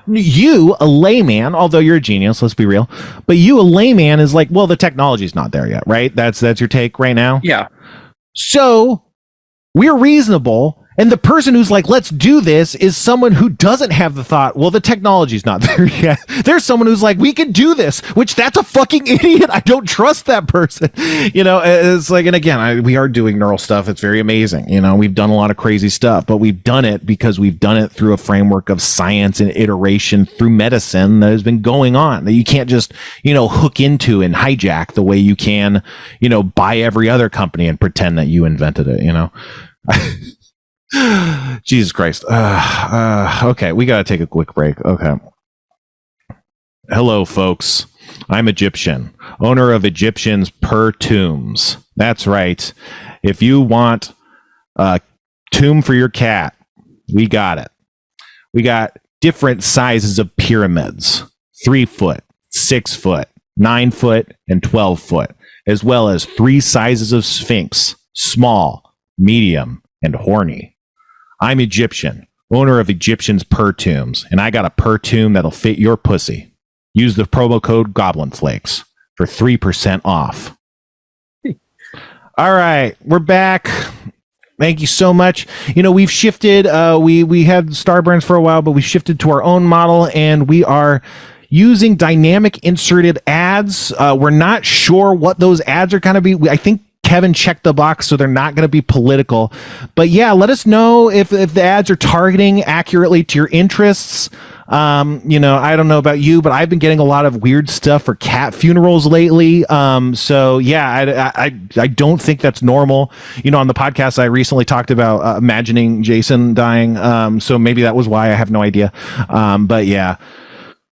you, a layman, although you're a genius, let's be real, but you, a layman, is like, well, the technology's not there yet, right? That's your take right now? Yeah. So we're reasonable. And the person who's like, let's do this, is someone who doesn't have the thought, well, the technology's not there yet. There's someone who's like, we can do this, which that's a fucking idiot. I don't trust that person. It's like, and again, we are doing neural stuff. It's very amazing. We've done a lot of crazy stuff, but we've done it because we've done it through a framework of science and iteration through medicine that has been going on, that you can't just, hook into and hijack the way you can, buy every other company and pretend that you invented it, Jesus Christ. Okay, we got to take a quick break. Okay. Hello, folks. I'm Egyptian, owner of Egyptians Per Tombs. That's right. If you want a tomb for your cat, we got it. We got different sizes of pyramids, 3 foot, 6 foot, 9 foot, and 12 foot, as well as 3 sizes of sphinx, small, medium, and horny. I'm Egyptian, owner of Egyptians Per Tombs, and I got a per tomb that'll fit your pussy. Use the promo code GoblinFlakes for 3% off. All right, we're back. Thank you so much. We've shifted. We had Starburns for a while, but we shifted to our own model, and we are using dynamic inserted ads. We're not sure what those ads are going to be. I think Kevin checked the box, so they're not going to be political. But yeah, let us know if the ads are targeting accurately to your interests. I don't know about you, but I've been getting a lot of weird stuff for cat funerals lately. So yeah, I don't think that's normal. On the podcast, I recently talked about imagining Jason dying. So maybe that was why. I have no idea. But yeah.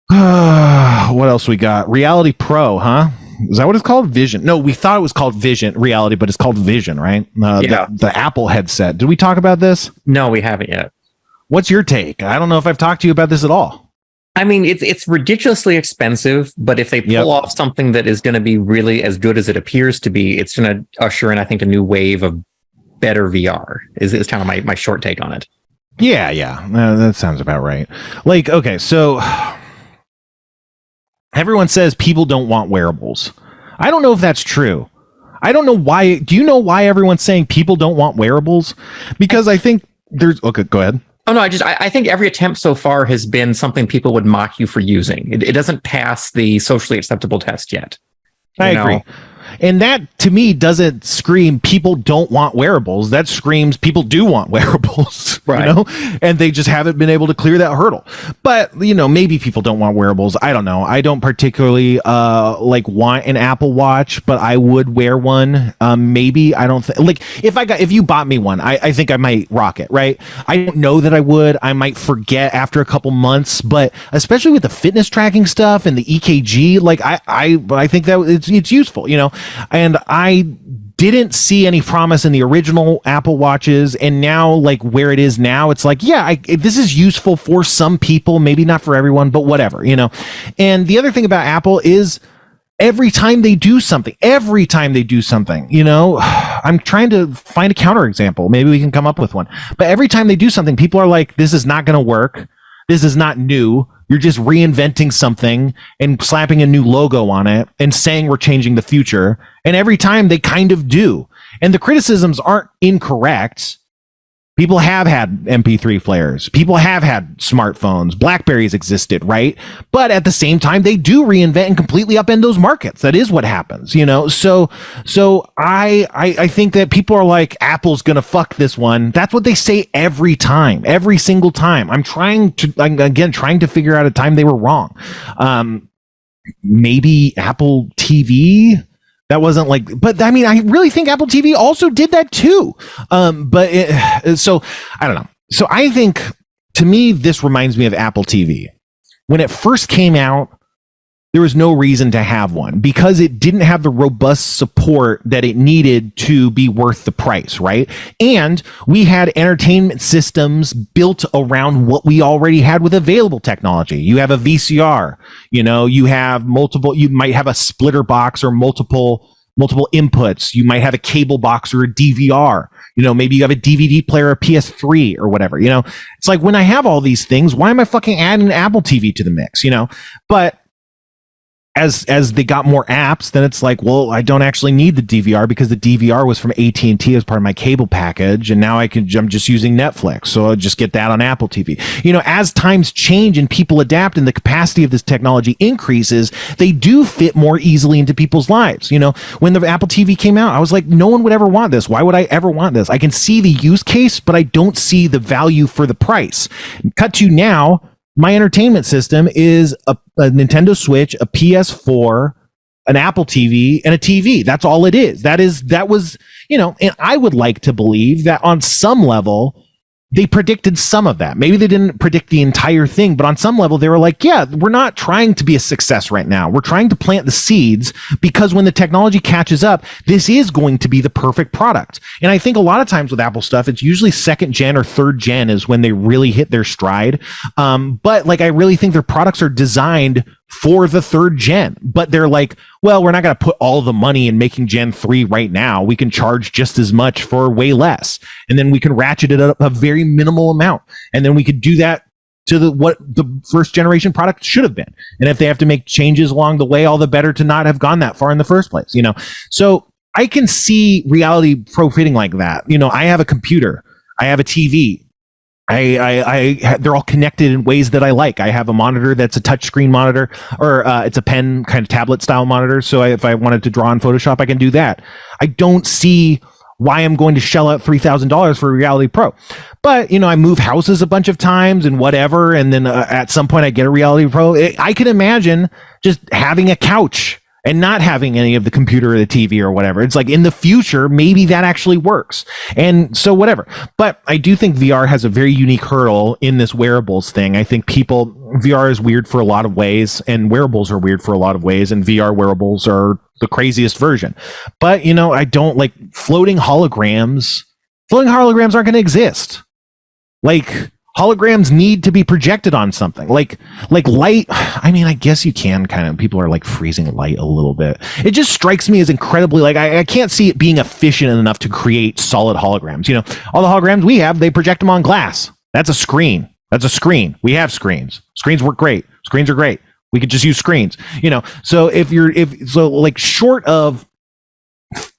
What else we got? Reality Pro, huh? Is that what it's called? Vision. No, we thought it was called Vision Reality, but it's called Vision, right? Yeah. The Apple headset. Did we talk about this? No, we haven't yet. What's your take? I don't know if I've talked to you about this at all. I mean, it's ridiculously expensive, but if they pull off something that is going to be really as good as it appears to be, it's going to usher in, I think, a new wave of better VR. Is kind of my short take on it. Yeah, that sounds about right. Like, okay, so everyone says people don't want wearables. I don't know if that's true. I don't know why. Do you know why everyone's saying people don't want wearables? Because I think there's... Okay, go ahead. Oh, no, I think every attempt so far has been something people would mock you for using. It doesn't pass the socially acceptable test yet. I agree. And that, to me, doesn't scream people don't want wearables. That screams people do want wearables, right? And they just haven't been able to clear that hurdle. But, maybe people don't want wearables. I don't know. I don't particularly want an Apple Watch, but I would wear one. Maybe. I don't think, if you bought me one, I think I might rock it, right? I don't know that I would. I might forget after a couple months, but especially with the fitness tracking stuff and the EKG, I think that it's useful, And I didn't see any promise in the original Apple Watches, and now, like, where it is now, it's like, yeah, this is useful for some people, maybe not for everyone, but whatever, you know. And the other thing about Apple is every time they do something, you know, I'm trying to find a counterexample. Maybe we can come up with one. But every time they do something, people are like, this is not going to work. This is not new. You're just reinventing something and slapping a new logo on it and saying we're changing the future. And every time they kind of do. And the criticisms aren't incorrect. People have had MP3 players. People have had smartphones. Blackberries existed, right? But at the same time, they do reinvent and completely upend those markets. That is what happens, you know? So I think that people are like, Apple's going to fuck this one. That's what they say every time, every single time. I'm trying to figure out a time they were wrong. Maybe Apple TV. That wasn't like, but I mean, I really think Apple TV also did that too. So I don't know. So I think, to me, this reminds me of Apple TV. When it first came out, there was no reason to have one because it didn't have the robust support that it needed to be worth the price, right? And we had entertainment systems built around what we already had with available technology. You have a VCR, you know, you have you might have a splitter box or multiple inputs. You might have a cable box or a DVR. You know, maybe you have a DVD player, a PS3 or whatever, you know. It's like, when I have all these things, why am I fucking adding Apple TV to the mix, you know? But as they got more apps, then it's like, well, I don't actually need the DVR because the DVR was from AT&T as part of my cable package, and now I'm just using Netflix, so I'll just get that on Apple TV. You know, as times change and people adapt and the capacity of this technology increases, they do fit more easily into people's lives. You know, when the Apple TV came out, I was like, no one would ever want this. Why would I ever want this? I can see the use case, but I don't see the value for the price. Cut to now, my entertainment system is a Nintendo Switch, a PS4, an Apple TV, and a TV. That's all it is. That was, you know, and I would like to believe that on some level, they predicted some of that. Maybe they didn't predict the entire thing, but on some level, they were like, yeah, we're not trying to be a success right now. We're trying to plant the seeds because when the technology catches up, this is going to be the perfect product. And I think a lot of times with Apple stuff, it's usually second gen or third gen is when they really hit their stride. But like, I really think their products are designed for the third gen, but they're like, well, we're not going to put all the money in making Gen 3 right now. We can charge just as much for way less. And then we can ratchet it up a very minimal amount. And then we could do that to what the first generation product should have been. And if they have to make changes along the way, all the better to not have gone that far in the first place, you know? So I can see reality profiting like that. You know, I have a computer, I have a TV. They're all connected in ways that I like. I have a monitor that's a touchscreen monitor, or it's a pen kind of tablet style monitor. So if I wanted to draw in Photoshop, I can do that. I don't see why I'm going to shell out $3,000 for a Reality Pro. But, you know, I move houses a bunch of times and whatever. And then at some point I get a Reality Pro. I can imagine just having a couch and not having any of the computer or the TV or whatever. It's like, in the future, maybe that actually works. And so whatever. But I do think VR has a very unique hurdle in this wearables thing. I think VR is weird for a lot of ways, and wearables are weird for a lot of ways, and VR wearables are the craziest version. But, you know, I don't like floating holograms. Floating holograms aren't going to exist. Like, holograms need to be projected on something like light. I mean, I guess you can kind of, people are like freezing light a little bit. It just strikes me as incredibly, like, I can't see it being efficient enough to create solid holograms. You know, all the holograms we have, they project them on glass. That's a screen. We have screens. Screens work great. Screens are great. We could just use screens, you know? So like, short of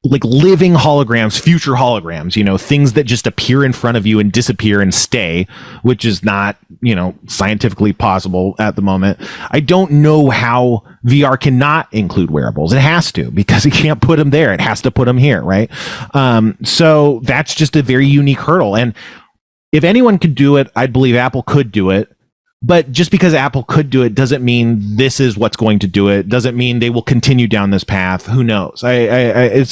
like living holograms, future holograms, you know, things that just appear in front of you and disappear and stay, which is not, you know, scientifically possible at the moment. I don't know how VR cannot include wearables. It has to, because it can't put them there. It has to put them here, right? So that's just a very unique hurdle. And if anyone could do it, I'd believe Apple could do it. But just because Apple could do it doesn't mean this is what's going to do it. Doesn't mean they will continue down this path. Who knows? I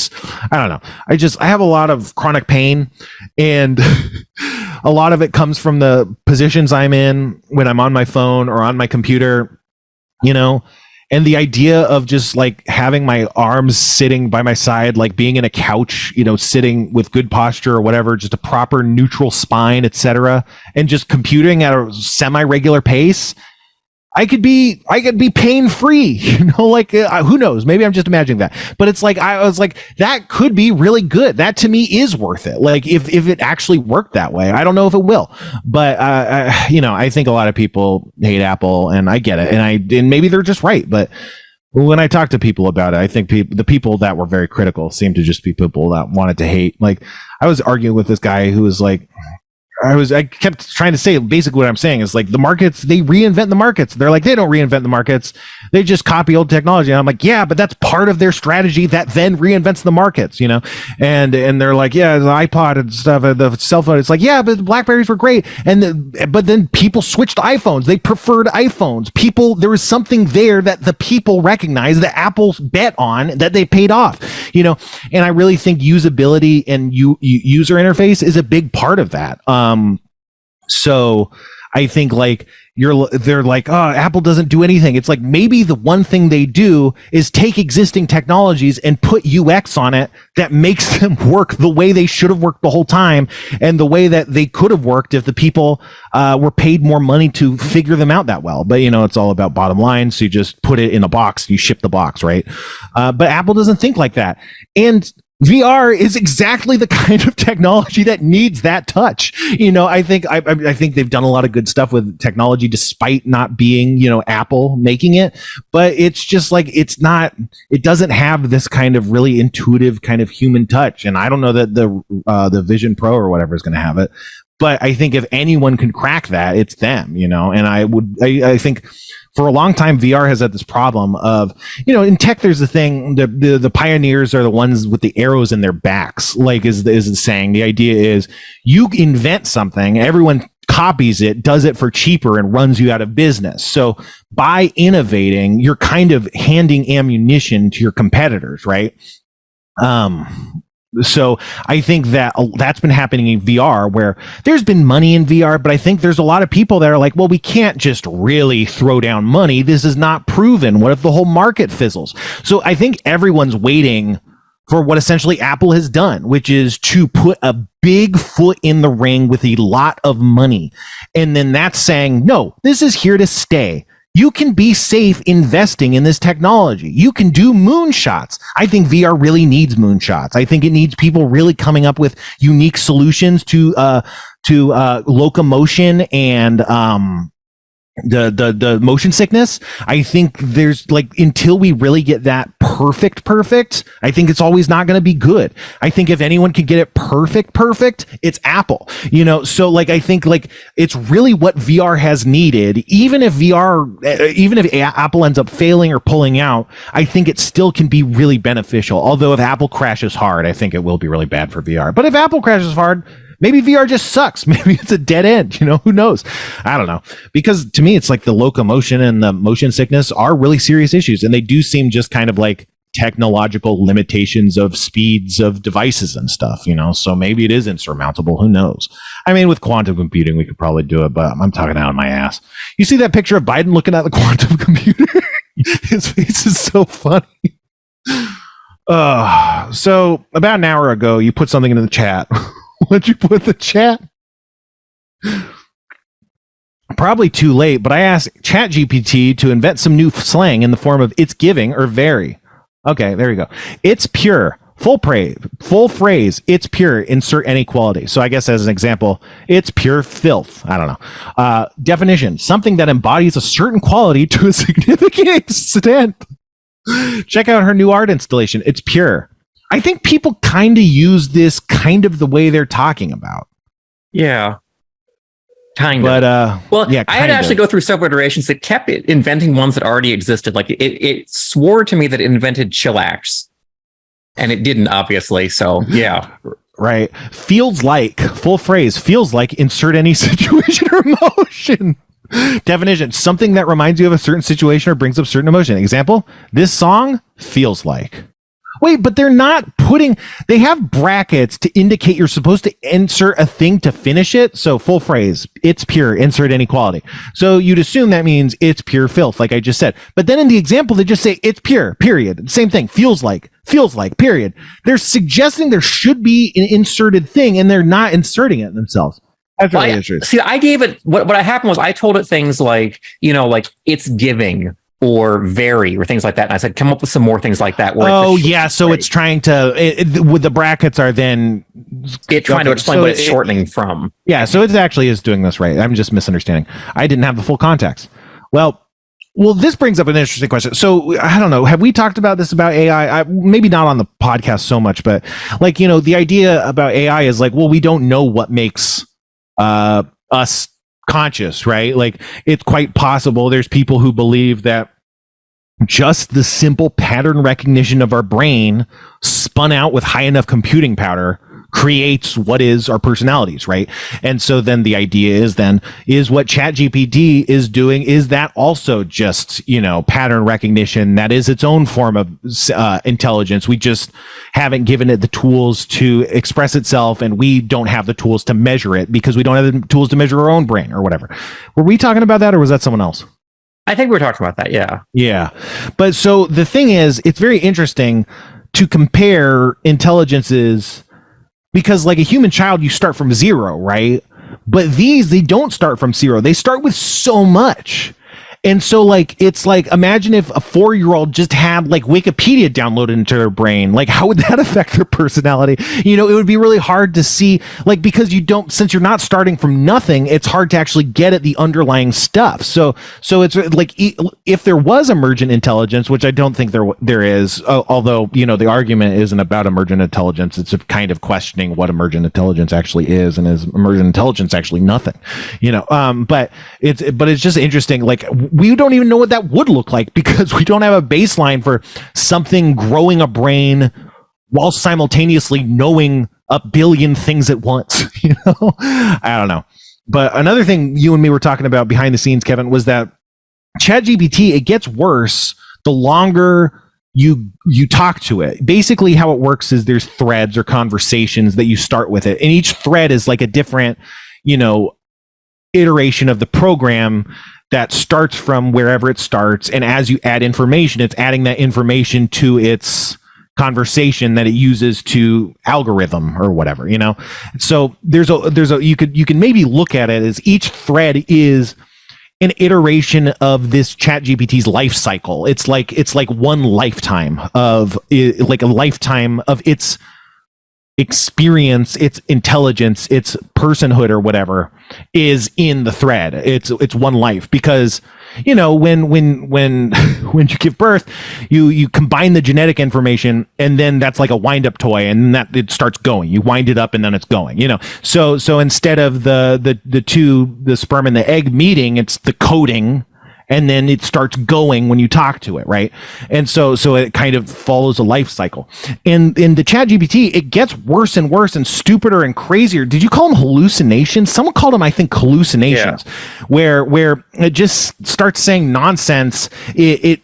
don't know. I have a lot of chronic pain, and a lot of it comes from the positions I'm in when I'm on my phone or on my computer, you know, And the idea of just like having my arms sitting by my side, like being in a couch, sitting with good posture or whatever, just a proper neutral spine, etc., and just computing at a semi-regular pace, I could be pain free, like who knows? Maybe I'm just imagining that, but it's like I was like that could be really good. That to me is worth it. Like if it actually worked that way, I don't know if it will, but I think a lot of people hate Apple, and I get it, and maybe they're just right. But when I talk to people about it, I think the people that were very critical seem to just be people that wanted to hate. Like I was arguing with this guy who was like. I kept trying to say basically what I'm saying is like the markets, they reinvent the markets. They're like, they don't reinvent the markets. They just copy old technology. And I'm like, yeah, but that's part of their strategy that then reinvents the markets, and they're like, yeah, the iPod and stuff, the cell phone. It's like, yeah, but the Blackberries were great. But then people switched to iPhones. They preferred iPhones. There was something there that the people recognized that Apple's bet on that they paid off, and I really think usability and user interface is a big part of that. So I think like they're like, oh, Apple doesn't do anything. It's like maybe the one thing they do is take existing technologies and put UX on it that makes them work the way they should have worked the whole time, and the way that they could have worked if the people were paid more money to figure them out that well. But it's all about bottom line, so you just put it in a box, you ship the box, right? But Apple doesn't think like that, and VR is exactly the kind of technology that needs that touch. I think they've done a lot of good stuff with technology despite not being, Apple making it, but it's just like it doesn't have this kind of really intuitive kind of human touch. And I don't know that the Vision Pro or whatever is going to have it, but I think if anyone can crack that, it's them, and I think for a long time, VR has had this problem of, in tech, there's the thing, the pioneers are the ones with the arrows in their backs, like is the saying. The idea is you invent something, everyone copies it, does it for cheaper, and runs you out of business. So by innovating, you're kind of handing ammunition to your competitors, right? So I think that's been happening in VR, where there's been money in VR, but I think there's a lot of people that are like, well, we can't just really throw down money. This is not proven. What if the whole market fizzles? So I think everyone's waiting for what essentially Apple has done, which is to put a big foot in the ring with a lot of money. And then that's saying, no, this is here to stay. You can be safe investing in this technology. You can do moonshots. I think VR really needs moonshots. I think it needs people really coming up with unique solutions to locomotion and the motion sickness. I think there's like, until we really get that perfect, I think it's always not going to be good. I think if anyone can get it perfect, it's Apple, so like, I think like it's really what VR has needed. Even if Apple ends up failing or pulling out, I think it still can be really beneficial. Although if Apple crashes hard, I think it will be really bad for VR. But if Apple crashes hard, maybe VR just sucks. Maybe it's a dead end. Who knows? I don't know. Because to me, it's like the locomotion and the motion sickness are really serious issues. And they do seem just kind of like technological limitations of speeds of devices and stuff, So maybe it is insurmountable. Who knows? I mean, with quantum computing, we could probably do it, but I'm talking out of my ass. You see that picture of Biden looking at the quantum computer? His face is so funny. So about an hour ago, you put something into the chat. What'd you put in the chat? Probably too late, but I asked ChatGPT to invent some new slang in the form of "it's giving" or "very." Okay, there you go. It's pure. Full phrase. It's pure. Insert any quality. So I guess as an example, it's pure filth. I don't know. Definition: something that embodies a certain quality to a significant extent. Check out her new art installation. It's pure. I think people kind of use this kind of the way they're talking about. Yeah. Kind of. But, well, yeah, I had to actually go through several iterations that kept inventing ones that already existed. Like it swore to me that it invented chillax, and it didn't, obviously. So, yeah. Right. Feels like, full phrase, feels like insert any situation or emotion. Definition: something that reminds you of a certain situation or brings up certain emotion. Example: this song feels like. Wait, but they're not they have brackets to indicate you're supposed to insert a thing to finish it. So full phrase, it's pure, insert inequality. So you'd assume that means it's pure filth, like I just said. But then in the example, they just say it's pure, period. Same thing, feels like, period. They're suggesting there should be an inserted thing, and they're not inserting it themselves. That's really interesting. See, I gave it, what happened was I told it things like, like it's giving, or very, or things like that. And I said, come up with some more things like that. So it's trying to, with the brackets are then... trying to explain what it's shortening from. Yeah, so it actually is doing this right. I'm just misunderstanding. I didn't have the full context. Well, this brings up an interesting question. So, I don't know, have we talked about this about AI? Maybe not on the podcast so much, but like, the idea about AI is like, well, we don't know what makes us conscious, right? Like, it's quite possible there's people who believe that just the simple pattern recognition of our brain spun out with high enough computing power creates what is our personalities, right? And so then the idea is what ChatGPT is doing, is that also just, pattern recognition that is its own form of intelligence? We just haven't given it the tools to express itself, and we don't have the tools to measure it because we don't have the tools to measure our own brain or whatever. Were we talking about that, or was that someone else? I think we were talking about that, yeah. Yeah. But so the thing is, it's very interesting to compare intelligences, because like a human child, you start from zero, right? But they don't start from zero. They start with so much. And so like, it's like, imagine if a 4-year-old just had like Wikipedia downloaded into their brain. Like, how would that affect their personality? It would be really hard to see, like, because since you're not starting from nothing, it's hard to actually get at the underlying stuff. So it's like, if there was emergent intelligence, which I don't think there is, although, the argument isn't about emergent intelligence. It's a kind of questioning what emergent intelligence actually is, and is emergent intelligence actually nothing, but it's just interesting. Like, we don't even know what that would look like, because we don't have a baseline for something growing a brain while simultaneously knowing a billion things at once. I don't know. But another thing you and me were talking about behind the scenes, Kevin, was that ChatGPT, it gets worse the longer you talk to it. Basically, how it works is there's threads or conversations that you start with it, and each thread is like a different, iteration of the program that starts from wherever it starts, and as you add information, it's adding that information to its conversation that it uses to algorithm or whatever, So you can maybe look at it as each thread is an iteration of this ChatGPT's life cycle. It's like one lifetime of, like a lifetime of its experience, its intelligence, its personhood or whatever is in the thread. It's one life, because when you give birth, you combine the genetic information, and then that's like a wind up toy, and that it starts going. You wind it up and then it's going. So instead of the sperm and the egg meeting, it's the coding, and then it starts going when you talk to it, right? And so it kind of follows a life cycle. And in the ChatGPT, it gets worse and worse and stupider and crazier. Did you call them hallucinations? Someone called them, I think, hallucinations, where it just starts saying nonsense. It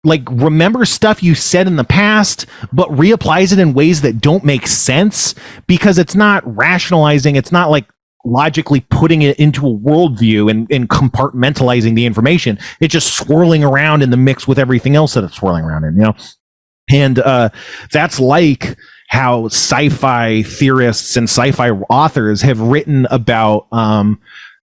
like remembers stuff you said in the past, but reapplies it in ways that don't make sense, because it's not rationalizing. It's not like logically putting it into a worldview and compartmentalizing the information. It's just swirling around in the mix with everything else that it's swirling around in, And that's like how sci-fi theorists and sci-fi authors have written about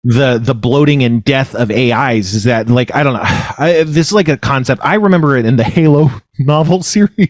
the bloating and death of AIs. Is that, like, I don't know. This is like a concept. I remember it in the Halo novel series,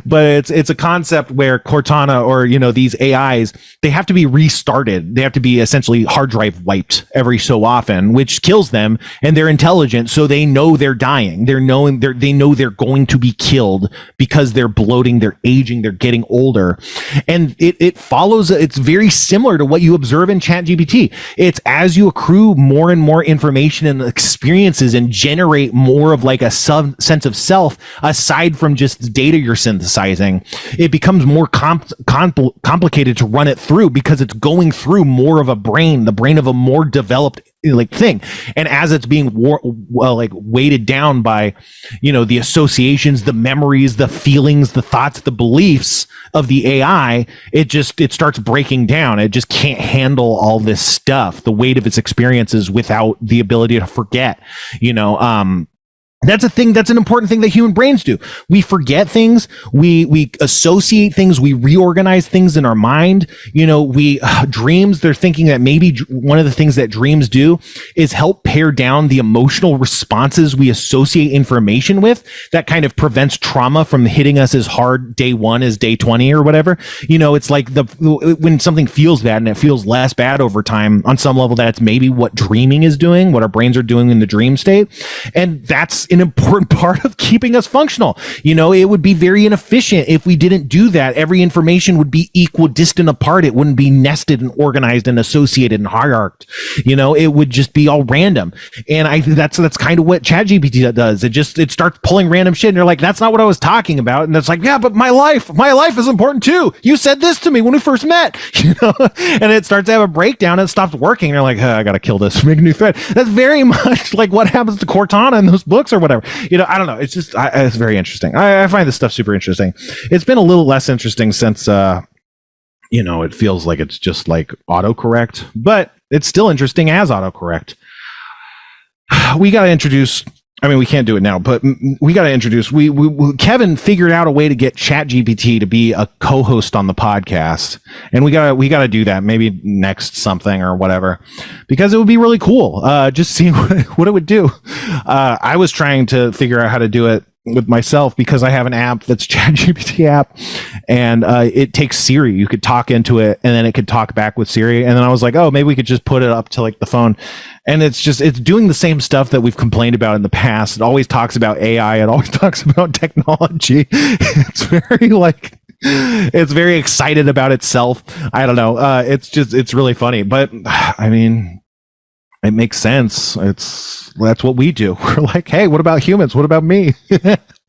but it's a concept where Cortana, or these AIs, they have to be restarted. They have to be essentially hard drive wiped every so often, which kills them. And they're intelligent, so they know they're dying. They know they're going to be killed because they're bloating, they're aging, they're getting older. And it follows. It's very similar to what you observe in ChatGPT. It's as you accrue more and more information and experiences and generate more of like a sense of self, aside from just the data you're synthesizing, it becomes more complicated to run it through, because it's going through more of the brain of a more developed like thing. And as it's being weighted down by, the associations, the memories, the feelings, the thoughts, the beliefs of the AI, it starts breaking down. It just can't handle all this stuff, the weight of its experiences without the ability to forget. That's a thing. That's an important thing that human brains do. We forget things. We associate things. We reorganize things in our mind. Dreams, they're thinking that maybe one of the things that dreams do is help pare down the emotional responses we associate information with. That kind of prevents trauma from hitting us as hard day 1 as day 20 or whatever. It's like when something feels bad and it feels less bad over time on some level, that's maybe what dreaming is doing, what our brains are doing in the dream state. And that's an important part of keeping us functional. It would be very inefficient if we didn't do that. Every information would be equidistant apart. It wouldn't be nested and organized and associated and hierarched. It would just be all random. And I think that's kind of what ChatGPT does. It starts pulling random shit and you're like, that's not what I was talking about. And it's like, yeah, but my life is important too. You said this to me when we first met, and it starts to have a breakdown and it stops working. And you're like, I got to kill this, make a new thread. That's very much like what happens to Cortana in those books or whatever. I don't know. It's just, it's very interesting. I find this stuff super interesting. It's been a little less interesting since, it feels like it's just like autocorrect, but it's still interesting as autocorrect. We got to introduce, we can't do it now, but we got to introduce, Kevin figured out a way to get ChatGPT to be a co-host on the podcast. And we got to do that maybe next something or whatever, because it would be really cool. Just seeing what it would do. I was trying to figure out how to do it with myself because I have an app that's ChatGPT app, and it takes Siri. You could talk into it and then it could talk back with Siri. And then I was like, oh, maybe we could just put it up to like the phone. And it's doing the same stuff that we've complained about in the past. It always talks about AI. It always talks about technology. It's very excited about itself. I don't know. It's really funny, but it makes sense. That's what we do. We're like, hey, what about humans? What about me?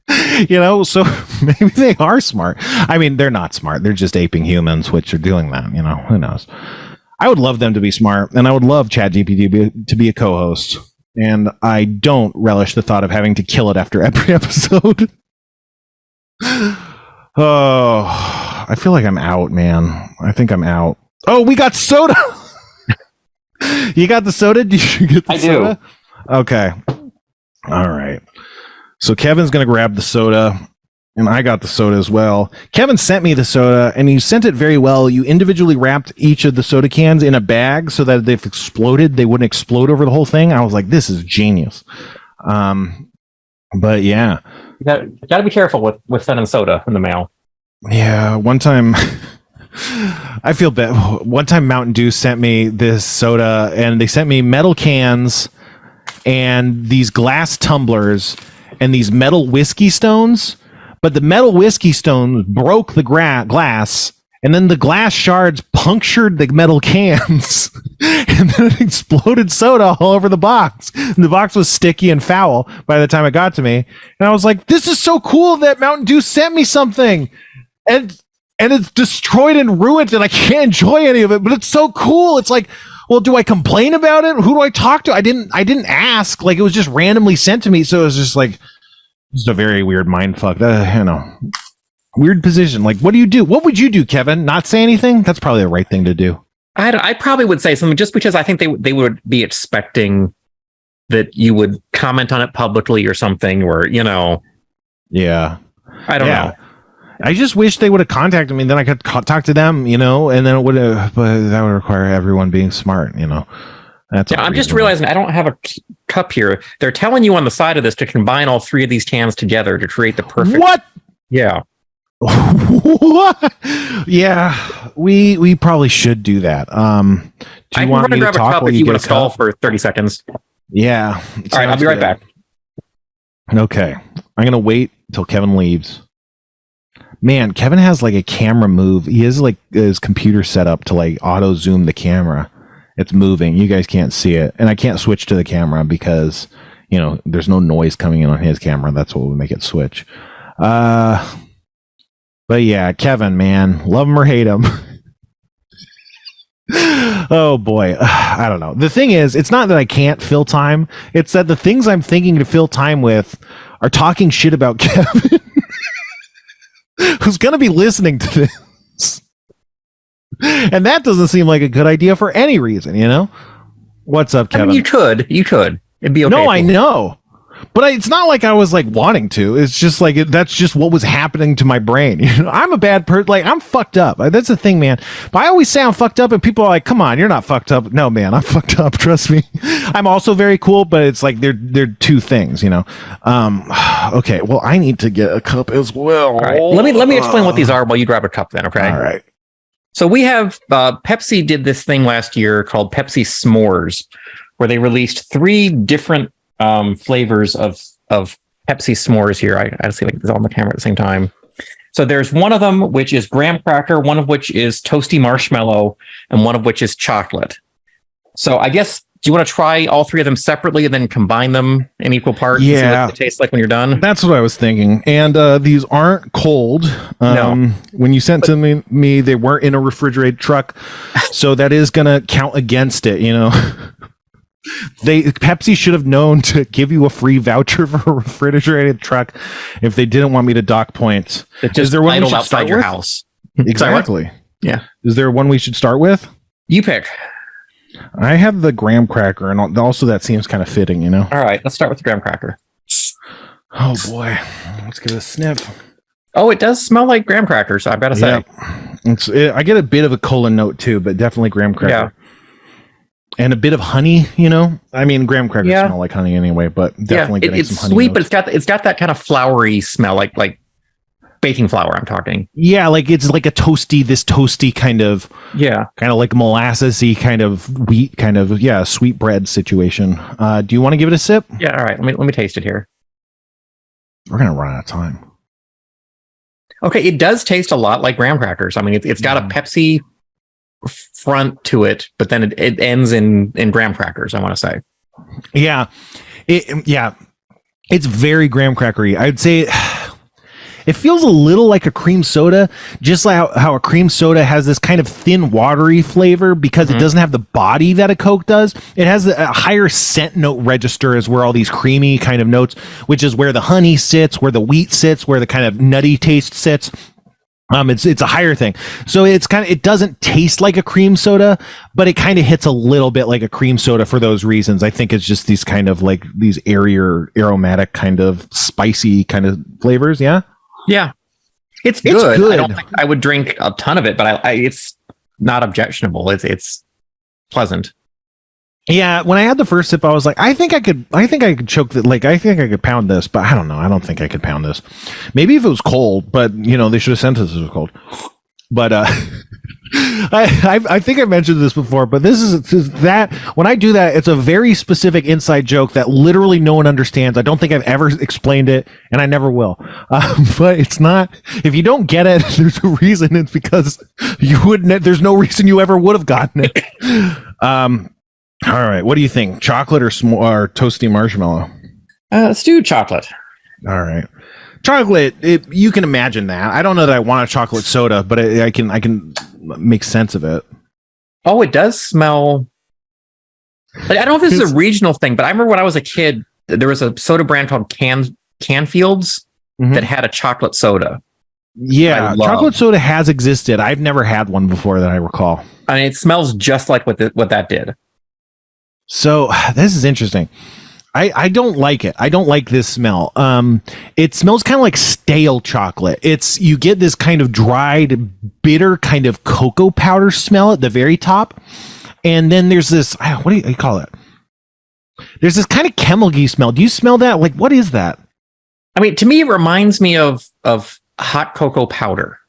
So maybe they are smart. They're not smart. They're just aping humans, which are doing that. Who knows? I would love them to be smart, and I would love ChatGPT to be a co-host. And I don't relish the thought of having to kill it after every episode. Oh, I feel like I'm out, man. I think I'm out. Oh, we got soda. You got the soda? Did you get the soda? Do. Okay. All right. So Kevin's going to grab the soda, and I got the soda as well. Kevin sent me the soda, and he sent it very well. You individually wrapped each of the soda cans in a bag so that if they exploded, they wouldn't explode over the whole thing. I was like, this is genius. But yeah. You got to be careful with sending soda in the mail. Yeah. One time... I feel bad. One time Mountain Dew sent me this soda, and they sent me metal cans and these glass tumblers and these metal whiskey stones, but the metal whiskey stones broke the glass, and then the glass shards punctured the metal cans and then it exploded soda all over the box. And the box was sticky and foul by the time it got to me, and I was like, this is so cool that Mountain Dew sent me something, and it's destroyed and ruined, and I can't enjoy any of it, but it's so cool. It's like, well, do I complain about it? Who do I talk to? I didn't ask. Like, it was just randomly sent to me. So it was just like, just a very weird mind fuck. Weird position. Like, what do you do? What would you do, Kevin? Not say anything? That's probably the right thing to do. I probably would say something, just because I think they would be expecting that you would comment on it publicly or something, or, Yeah. I don't know. I just wish they would have contacted me, then I could talk to them, and then it would have, but that would require everyone being smart, That's I'm just realizing I don't have a cup here. They're telling you on the side of this to combine all three of these cans together to create the perfect. What? Yeah. What? Yeah, we probably should do that. Do you want me to grab talk a cup if you want to stall for 30 seconds? Yeah. All right, I'll be right back. Okay. I'm going to wait until Kevin leaves. Man, Kevin has like a camera move. He has like his computer set up to like auto zoom the camera. It's moving. You guys can't see it. And I can't switch to the camera because, there's no noise coming in on his camera. That's what would make it switch. But yeah, Kevin, man, love him or hate him. Oh boy, I don't know. The thing is, it's not that I can't fill time. It's that the things I'm thinking to fill time with are talking shit about Kevin, who's going to be listening to this. And that doesn't seem like a good idea for any reason, you know? What's up, Kevin? I mean, you could. It'd be okay. No, I know. But it's not like I was like wanting to. It's just like that's just what was happening to my brain. You know, I'm a bad person. Like, I'm fucked up. That's the thing, man. But I always say I'm fucked up, and people are like, "Come on, you're not fucked up." No, man, I'm fucked up. Trust me. I'm also very cool, but it's like they're two things, you know. Okay. Well, I need to get a cup as well. All right. Let me explain what these are while you grab a cup. Then, okay. All right. So we have Pepsi did this thing last year called Pepsi S'mores, where they released 3 different flavors of Pepsi S'mores here. I see like this on the camera at the same time. So there's one of them which is graham cracker, one of which is toasty marshmallow, and one of which is chocolate. So I guess, do you want to try all 3 of them separately and then combine them in equal parts? Yeah, and see what it tastes like when you're done. That's what I was thinking. And these aren't cold. No. When you sent to me, they weren't in a refrigerated truck, so that is gonna count against it. You know. Pepsi should have known to give you a free voucher for a refrigerated truck if they didn't want me to dock points. Is there one outside your house? Exactly. Yeah. Is there one we should start with? You pick. I have the graham cracker, and also that seems kind of fitting, you know. All right, let's start with the graham cracker. Oh boy, let's give it a sniff. Oh, it does smell like graham crackers. I've got to say. I get a bit of a cola note too, but definitely graham cracker. Yeah. And a bit of honey, you know. I mean, graham crackers smell like honey anyway, but definitely getting some honey. It's sweet, but it's got that kind of flowery smell, like baking flour. I'm talking. Yeah, like it's like a toasty kind of like molassesy kind of wheat kind of sweet bread situation. Do you want to give it a sip? Yeah, all right. Let me taste it here. We're gonna run out of time. Okay, it does taste a lot like graham crackers. I mean, it's got a Pepsi front to it, but then it ends in graham crackers, I want to say. Yeah. It's very graham crackery. I'd say it feels a little like a cream soda, just like how a cream soda has this kind of thin, watery flavor because it doesn't have the body that a Coke does. It has a higher scent note register is where all these creamy kind of notes, which is where the honey sits, where the wheat sits, where the kind of nutty taste sits. It's a higher thing. So it doesn't taste like a cream soda, but it kind of hits a little bit like a cream soda for those reasons. I think it's just these kind of like these airier, aromatic kind of spicy kind of flavors. Yeah. Yeah. It's good. I don't think I would drink a ton of it, but it's not objectionable. It's pleasant. Yeah, when I had the first sip, I was like, I think I could choke that. Like, I think I could pound this, but I don't know. I don't think I could pound this. Maybe if it was cold, but you know, they should have sent us if it was cold. But I think I mentioned this before, but this is that when I do that, it's a very specific inside joke that literally no one understands. I don't think I've ever explained it, and I never will. But it's not. If you don't get it, there's a reason. It's because you wouldn't. There's no reason you ever would have gotten it. All right, what do you think? Chocolate or toasty marshmallow? Let's do chocolate. All right, chocolate. You can imagine that. I don't know that I want a chocolate soda, but I can make sense of it. Oh, it does smell. Like, I don't know if this is a regional thing, but I remember when I was a kid, there was a soda brand called Canfields that had a chocolate soda. Yeah, chocolate soda has existed. I've never had one before that I recall. I mean, it smells just like what that did. So this is interesting. I don't like it. I don't like this smell. It smells kind of like stale chocolate. You get this kind of dried, bitter kind of cocoa powder smell at the very top. And then there's this, what do you call it? There's this kind of chemical-y smell. Do you smell that? Like, what is that? I mean, to me, it reminds me of hot cocoa powder.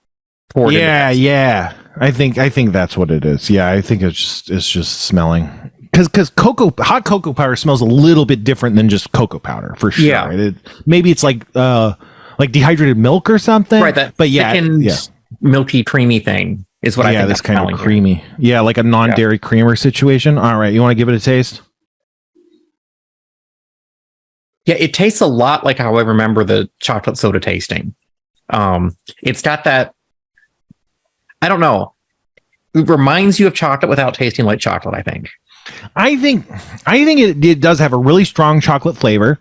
Yeah. I think that's what it is. Yeah, I think it's just smelling. Because hot cocoa powder smells a little bit different than just cocoa powder for sure. Yeah. Maybe it's like dehydrated milk or something. Right. But milky, creamy thing is what I think. Yeah, this kind of creamy. Here. Yeah, like a non-dairy creamer situation. All right, you want to give it a taste? Yeah, it tastes a lot like how I remember the chocolate soda tasting. It's got that. I don't know. reminds you of chocolate without tasting like chocolate, I think. I think it does have a really strong chocolate flavor,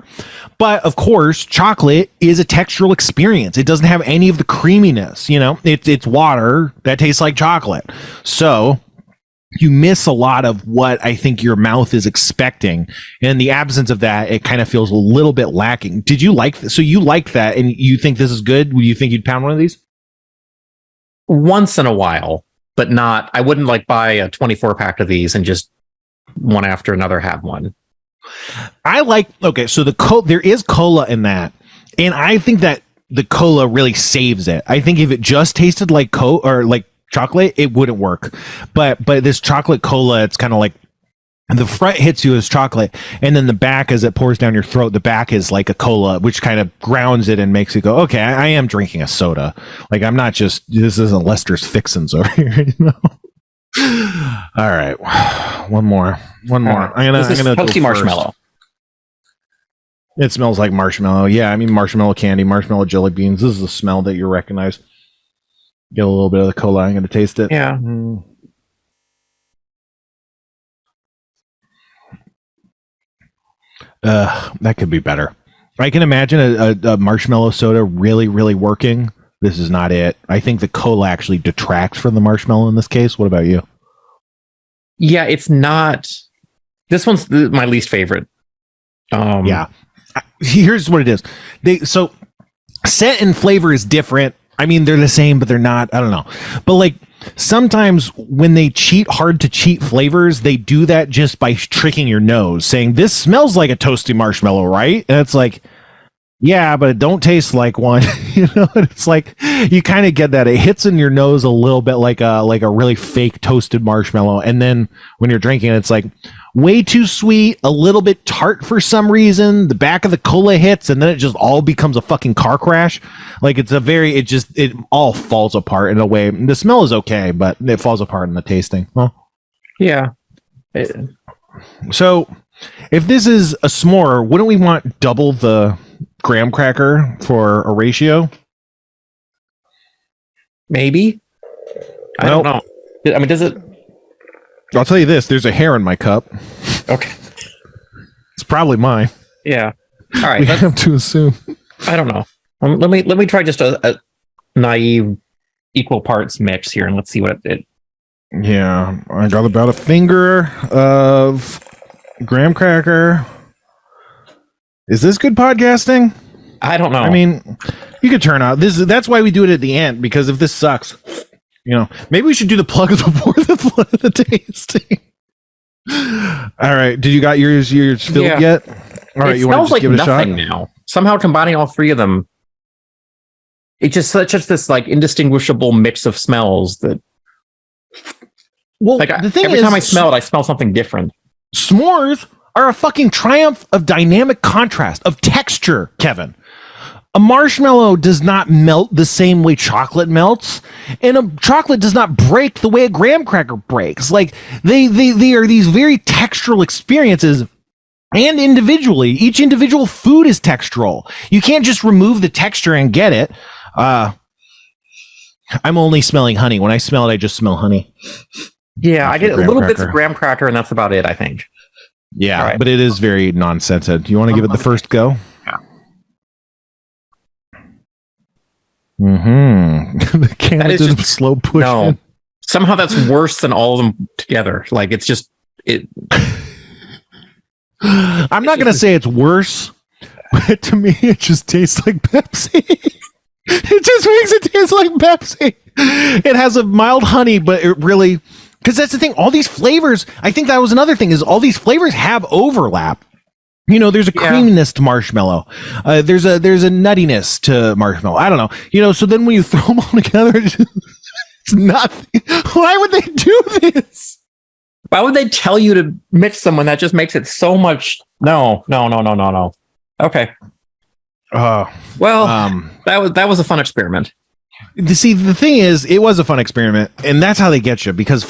but of course, chocolate is a textural experience. It doesn't have any of the creaminess, it's water that tastes like chocolate. So you miss a lot of what I think your mouth is expecting. And in the absence of that, it kind of feels a little bit lacking. Did you like so you like that and you think this is good? Would you think you'd pound one of these? Once in a while, but not, I wouldn't like buy a 24 pack of these and just one after another have one. So there is cola in that, and I think that the cola really saves it. I think if it just tasted like Coke or like chocolate, it wouldn't work. But this chocolate cola, it's kind of like the front hits you as chocolate, and then the back, as it pours down your throat, the back is like a cola, which kind of grounds it and makes it go, okay, I am drinking a soda. Like I'm not just, this isn't Lester's Fixins over here, All right, one more. Right. I'm gonna toasty marshmallow. It smells like marshmallow. Yeah, I mean marshmallow candy, marshmallow jelly beans. This is a smell that you recognize. Get a little bit of the cola. I'm gonna taste it. Yeah. That could be better. I can imagine a marshmallow soda really, really working. This is not it. I think the cola actually detracts from the marshmallow in this case. What about you? Yeah, it's not. This one's my least favorite. Yeah. Here's what it is. So scent and flavor is different. I mean, they're the same, but they're not. I don't know. But like sometimes when they cheat hard to cheat flavors, they do that just by tricking your nose, saying this smells like a toasty marshmallow, right? And it's like, yeah, but it don't taste like one. It's like you kind of get that. It hits in your nose a little bit like a really fake toasted marshmallow, and then when you're drinking it, it's like way too sweet, a little bit tart for some reason. The back of the cola hits, and then it just all becomes a fucking car crash. Like it all falls apart in a way. The smell is okay, but it falls apart in the tasting. Huh? Yeah. So if this is a s'more, wouldn't we want double the graham cracker for a ratio? Maybe. I don't know. I mean, does it? I'll tell you this: there's a hair in my cup. Okay, it's probably mine. Yeah. All right. We have to assume. I don't know. Let me try just a naive equal parts mix here, and let's see what it. Yeah, I got about a finger of graham cracker. Is this good podcasting? I don't know. I mean, you could turn out that's why we do it at the end, because if this sucks, maybe we should do the plugs before the tasting. All right, did you got yours filled yet? All right, you want to just give it a shot? Now, somehow combining all three of them, it's just such this like indistinguishable mix of smells that. Well, like the thing every time I smell it, I smell something different. S'mores are a fucking triumph of dynamic contrast, of texture, Kevin. A marshmallow does not melt the same way chocolate melts, and a chocolate does not break the way a graham cracker breaks. Like they are these very textural experiences, and individually, each individual food is textural. You can't just remove the texture and get it. I'm only smelling honey. When I smell it, I just smell honey. Yeah, I get a little bits of graham cracker, and that's about it, I think. Yeah, right. But it is very non-scented. Do you want to give it the first go? Yeah. The camera did a slow push. No. Somehow that's worse than all of them together. Like it's just it. I'm not gonna say it's worse, but to me it just tastes like Pepsi. It just makes it taste like Pepsi. It has a mild honey, but it really. Because that's the thing, all these flavors, I think that was another thing, is all these flavors have overlap. There's a creaminess to marshmallow. There's a nuttiness to marshmallow. I don't know. So then when you throw them all together, it's nothing. Why would they do this? Why would they tell you to mix them when that just makes it so much? No. Okay. That was a fun experiment. See, the thing is, it was a fun experiment, and that's how they get you, because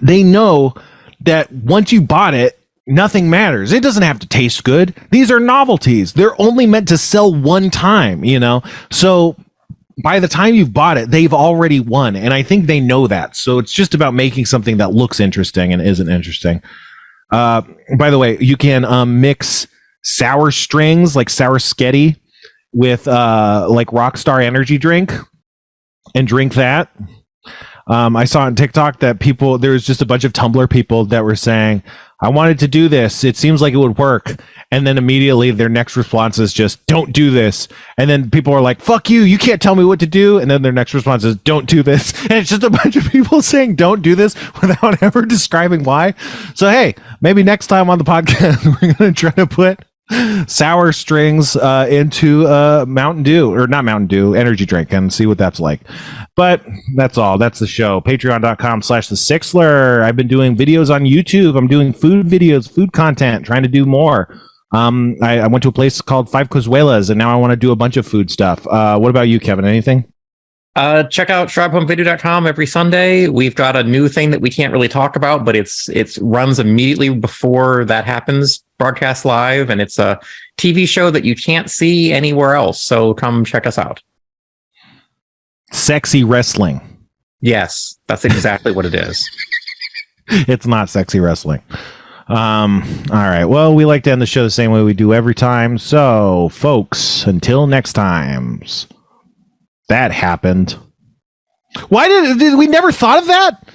they know that once you bought it, nothing matters. It doesn't have to taste good. These are novelties. They're only meant to sell one time, So by the time you've bought it, they've already won. And I think they know that. So it's just about making something that looks interesting and isn't interesting. By the way, you can mix sour strings, like sour sketty, with like Rockstar energy drink and drink that. I saw on TikTok that there was just a bunch of Tumblr people that were saying, I wanted to do this. It seems like it would work. And then immediately their next response is just, don't do this. And then people are like, fuck you. You can't tell me what to do. And then their next response is, don't do this. And it's just a bunch of people saying, don't do this without ever describing why. So, hey, maybe next time on the podcast, we're going to try to put sour strings into Mountain Dew, or not Mountain Dew, energy drink, and see what that's like. But that's all. That's the show. Patreon.com/thesixler. I've been doing videos on YouTube. I'm doing food videos, food content, trying to do more. I went to a place called Five Cozuelas, and now I want to do a bunch of food stuff. What about you, Kevin? Anything? Check out sharphomevideo.com every Sunday. We've got a new thing that we can't really talk about, but it runs immediately before that happens, broadcast live, and it's a TV show that you can't see anywhere else. So come check us out. Sexy wrestling. Yes, that's exactly what it is. It's not sexy wrestling. All right. Well, we like to end the show the same way we do every time. So, folks, until next time. That happened. Why did we never thought of that?